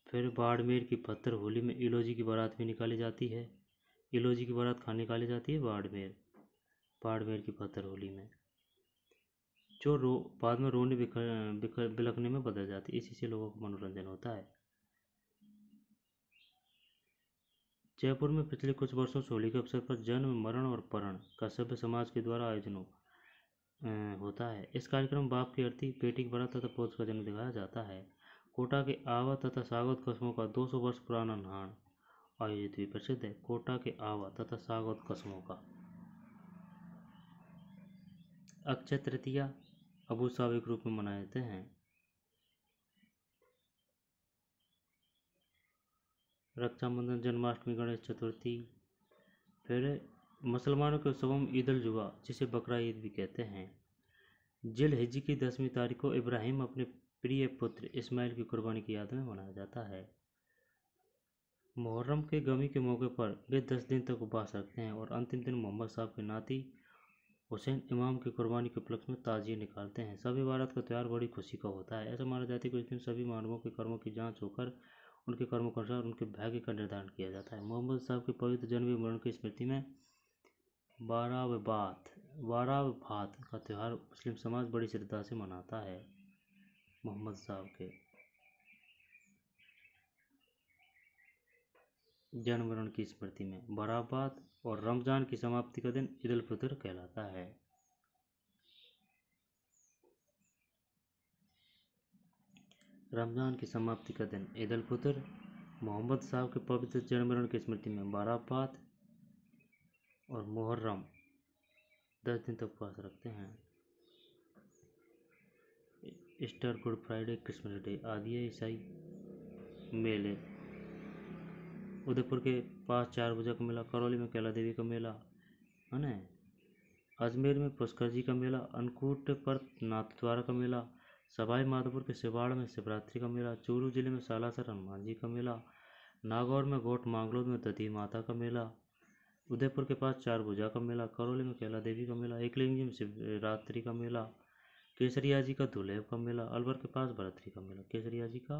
फिर बाड़मेर की पत्थर होली में इलोजी की बारात भी निकाली जाती है। इलोजी की बारात कहाँ निकाली जाती है? बाड़मेर की पत्थर होली में, जो बाद में रोने बिलखने में बदल जाती है। इसी से लोगों को मनोरंजन होता है। जयपुर में पिछले कुछ वर्षों से होली के अवसर पर जन्म, मरण और परण का सभ्य समाज के द्वारा आयोजन होता है। इस कार्यक्रम में बाप की अर्थी, बेटी की बारात तथा पौध का जन्म दिखाया जाता है। कोटा के आवा तथा सागौत कस्बों का 200 वर्ष पुराना नहान आयोजित भी प्रसिद्ध है। कोटा के आवा तथा सागौत कस्बों का। अक्षय तृतीया अबू साबिक रूप में मनाए जाते हैं। रक्षाबंधन, जन्माष्टमी, गणेश चतुर्थी। फिर मुसलमानों के उत्सवों में ईद उल जुहा, जिसे बकरा ईद भी कहते हैं। जिल हिज्ज की 10वीं तारीख को इब्राहिम अपने प्रिय पुत्र इस्माइल की कुर्बानी की याद में मनाया जाता है। मुहर्रम के गमी के मौके पर वे 10 दिन तक उपवास रखते हैं और अंतिम दिन मोहम्मद साहब के नाती हुसैन इमाम की कुर्बानी के उपलक्ष्य में ताजिए निकालते हैं। सभी बारात का त्यौहार बड़ी खुशी का होता है। ऐसा माना जाता है कि उस दिन सभी मानवों के कर्मों की जांच होकर उनके कर्मों के अनुसार उनके भाग्य का निर्धारण किया जाता है। मोहम्मद साहब के पवित्र जन्म मरण की स्मृति में बाराबात का त्यौहार मुस्लिम समाज बड़ी श्रद्धा से मनाता है। मोहम्मद साहब के जन्म मरण की स्मृति में बाराबात, और रमजान की समाप्ति का दिन ईद उल फितर कहलाता है। रमजान की समाप्ति का दिन ईद उल फितर, मोहम्मद साहब के पवित्र जन्म मरण की स्मृति में बाराबात और मुहर्रम 10 दिन तक उपवास रखते हैं। Easter, Good Friday, Christmas Day आदि है ईसाई मेले। उदयपुर के पास 4 बजे का मेला, करौली में कैला देवी का मेला है ना, अजमेर में पुष्कर जी का मेला, अन्नकूट पर नाथद्वारा का मेला, सवाई माधोपुर के सिवाड़ में शिवरात्रि का मेला, चूरू जिले में सालासर हनुमान जी का मेला, नागौर में गोट मांगलोद में दधी माता का मेला, उदयपुर के पास 4 भुजा का मेला, करौली में कैला देवी का मेला, एकलिंग में शिवरात्रि का मेला, केसरिया जी का दुलेब का मेला, अलवर के पास भरतरी का मेला, केसरिया जी का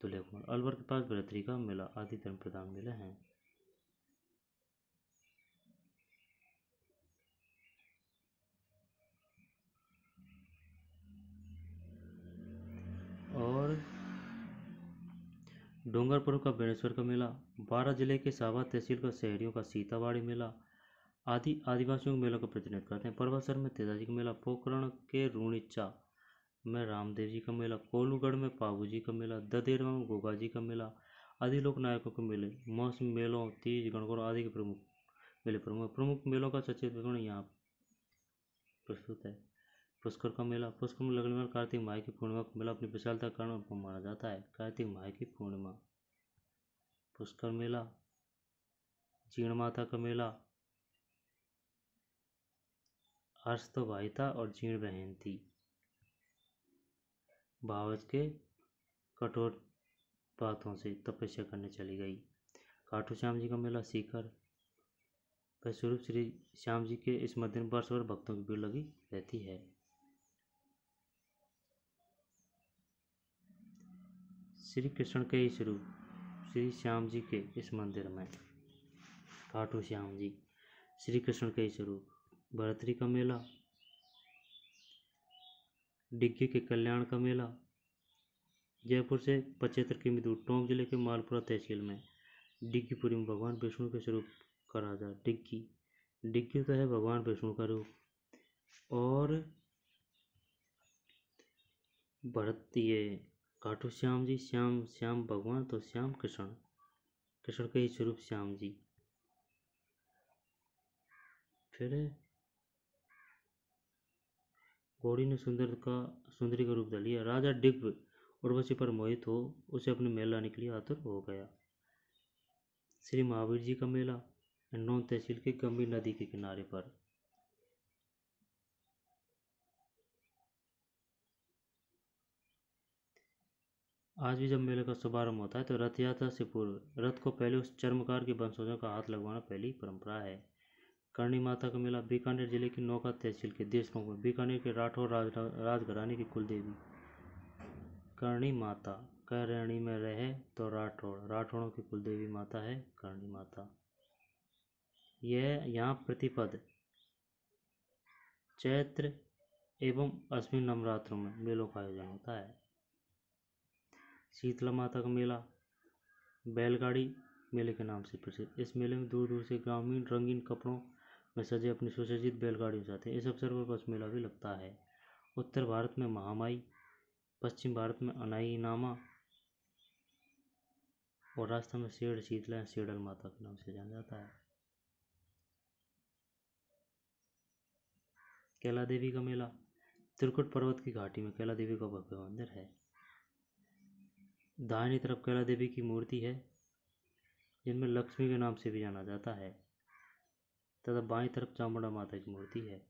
दुलेब का, अलवर के पास भरतरी का मेला आदि धर्म प्रधान मेले हैं। और डूंगरपुर का बेणेश्वर का मेला, बारां जिले के सावा तहसील का शहरियों का सीतावाड़ी मेला आदि आदिवासियों के मेलों का प्रतिनिधित्व करते हैं। परबतसर में तेजाजी का मेला, पोखरण के रूणिचा में रामदेव जी का मेला, कोलूगढ़ में पाबू जी का मेला, ददेरवा में गोगा जी का मेला आदि लोक नायकों के मेले, मौसमी मेलों, तीज, गणगौर आदि के प्रमुख मेलों का सचित्र विवरण यहाँ प्रस्तुत है। पुष्कर का मेला, पुष्कर में लगने वाले कार्तिक माह की पूर्णिमा का मेला अपनी विशालता के कारण माना जाता है। कार्तिक माह की पूर्णिमा पुष्कर मेला। जीण माता का मेला, हर्ष तो भाई था और जीण बहन थी। भावच के कठोर बातों से तपस्या करने चली गई। खाटू श्याम जी का मेला सीकर। फलस्वरूप श्री श्याम जी के इस मंदिर में वर्ष भर भक्तों की भीड़ लगी रहती है। श्री कृष्ण के ही स्वरूप श्री श्याम जी के इस मंदिर में खाटू श्याम जी श्री कृष्ण के ही स्वरूप। भरतरी का मेला। डिग्गी के कल्याण का मेला। जयपुर से 75 किमी दूर टोंक जिले के मालपुरा तहसील में डिग्गीपुरी में भगवान विष्णु के स्वरूप का राजा डिग्गी। डिग्गी तो है भगवान विष्णु का रूप। और भरत ये खाटू श्याम जी श्याम श्याम भगवान तो श्याम कृष्ण कृष्ण के ही स्वरूप श्याम जी। फिर घोड़ी ने सुंदरी का रूप धर लिया। राजा डिग्ग उर्वशी पर मोहित हो उसे अपने मेला लाने के लिए आतुर हो गया। श्री महावीर जी का मेला हिंडौन तहसील के गंभीर नदी के किनारे पर। आज भी जब मेले का शुभारंभ होता है तो रथ यात्रा से पूर्व रथ को पहले उस चर्मकार के वंशजों का हाथ लगवाना पहली परंपरा है। करणी माता का मेला बीकानेर जिले की नौका तहसील के देशमुख में बीकानेर के राठौर राजघराने की कुलदेवी करणी माता। करणी में रहे तो राठौड़ों की कुलदेवी माता है करणी माता। यह यहाँ प्रतिपद चैत्र एवं अश्विन नवरात्रों में मेलों का आयोजन होता है। शीतला माता का मेला बैलगाड़ी मेले के नाम से प्रसिद्ध। इस मेले में दूर दूर से ग्रामीण रंगीन कपड़ों में सजे अपनी सुसज्जित बैलगाड़ियों जाते हैं। इस अवसर पर बस मेला भी लगता है। उत्तर भारत में महामाई, पश्चिम भारत में अनाई नामा और राजस्थान में शेड़ शीतला या शेड़ल माता के नाम से जाना जाता है। कैला देवी का मेला त्रिकुट पर्वत की घाटी में कैला देवी का भव्य मंदिर है। दाहिनी तरफ कैला देवी की मूर्ति है जिनमें लक्ष्मी के नाम से भी जाना जाता है तथा बाईं तरफ चामुंडा माता की मूर्ति है।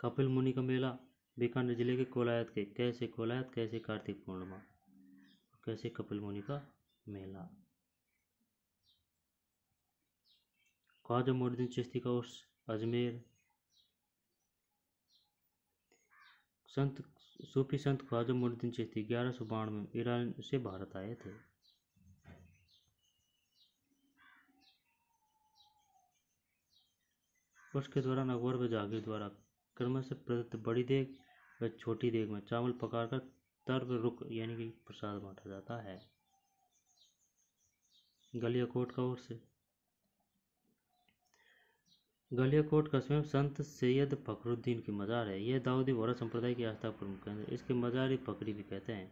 कपिल मुनि का मेला बीकानेर जिले के कोलायत के कैसे कार्तिक पूर्णिमा कैसे कपिल मुनि का मेला। ख्वाजा मोइनुद्दीन चिश्ती का उर्स अजमेर। सूफी संत ख्वाजा मोइनुद्दीन चिश्ती 1192 में ईरान से भारत आए थे। उसके दौरान अकबर व जहांगीर द्वारा क्रमशः प्रदत्त बड़ी देग व छोटी देग में चावल पकाकर तर्क रुक यानी कि प्रसाद बांटा जाता है। गलियाकोट का उर्स गलियाकोट कस्बे में संत सैयद फखरुद्दीन की मज़ार है। यह दाऊदी बोहरा संप्रदाय की आस्था का प्रमुख केंद्र है। इसके मज़ार फकरी भी कहते हैं।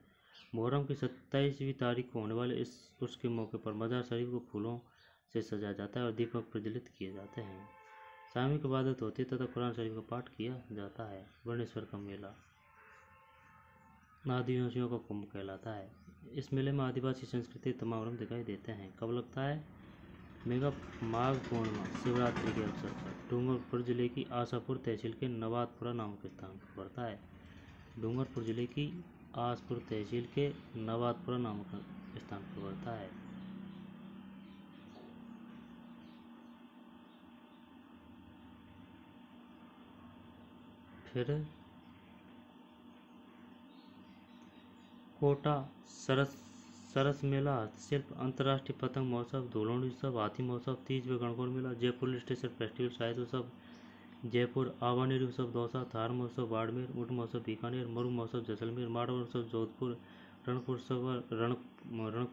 मुहर्रम की 27वीं तारीख को होने वाले इस उर्स के मौके पर मज़ार शरीफ को फूलों से सजाया जाता है और दीपक प्रज्वलित किए जाते हैं। सामूहिक इबादत होती है तथा कुरान शरीफ का पाठ किया जाता है। वर्णेश्वर का मेला आदिवासियों का कुंभ कहलाता है। इस मेले में आदिवासी संस्कृति तमाम रंग दिखाई देते हैं। कब लगता है? माघ पूर्णिमा शिवरात्रि के अवसर पर डूंगरपुर जिले की आशापुर तहसील के नवातपुरा नामक स्थान पर पड़ता है। डूंगरपुर जिले की आसपुर तहसील के नवातपुरा नामक स्थान पर पड़ता है। फिर कोटा सरस मेला, हस्तशिल्प, अंतर्राष्ट्रीय पतंग महोत्सव, धूलोड़ी उत्सव, हाथी महोत्सव, तीज व गणगौर मेला, जयपुर स्टेशन फेस्टिवल, साहित्य उत्सव जयपुर, आवानेरी उत्सव दौसा, थार महोत्सव बाड़मेर, ऊंट महोत्सव बीकानेर, मरु महोत्सव जैसलमेर, माड़वा उत्सव जोधपुर, रणपुर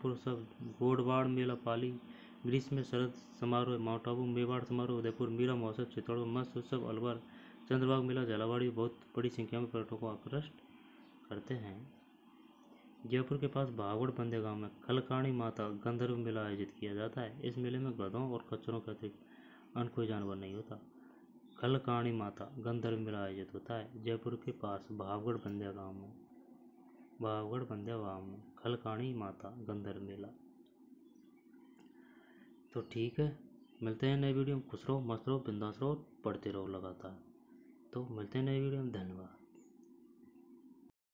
उत्सव, गोडवाड़ मेला पाली, ग्रीष्म में शरद समारोह माउंट आबू, मेवाड़ समारोह उदयपुर, मीरा महोत्सव चित्तौड़गढ़, मत्स्य उत्सव अलवर, चंद्रबाग मेला झालावाड़ी बहुत बड़ी संख्या में पर्यटकों को आकर्षित करते हैं। जयपुर के पास भागवड़ बंदे गांव में खलकाणी माता गंधर्व मेला आयोजित किया जाता है। इस मेले में गधों और खच्चरों के अतिरिक्त अन्य कोई जानवर नहीं होता। खलकाणी माता गंधर्व मेला आयोजित होता है जयपुर के पास भागवड़ बंदे गांव में खलकाणी माता गंधर्व मेला। तो ठीक है, मिलते हैं नए वीडियो में। खुश रहो, मस्त रहो, बिंदास रहो, पढ़ते रहो लगातार। तो मिलते हैं नए वीडियो में। धन्यवाद।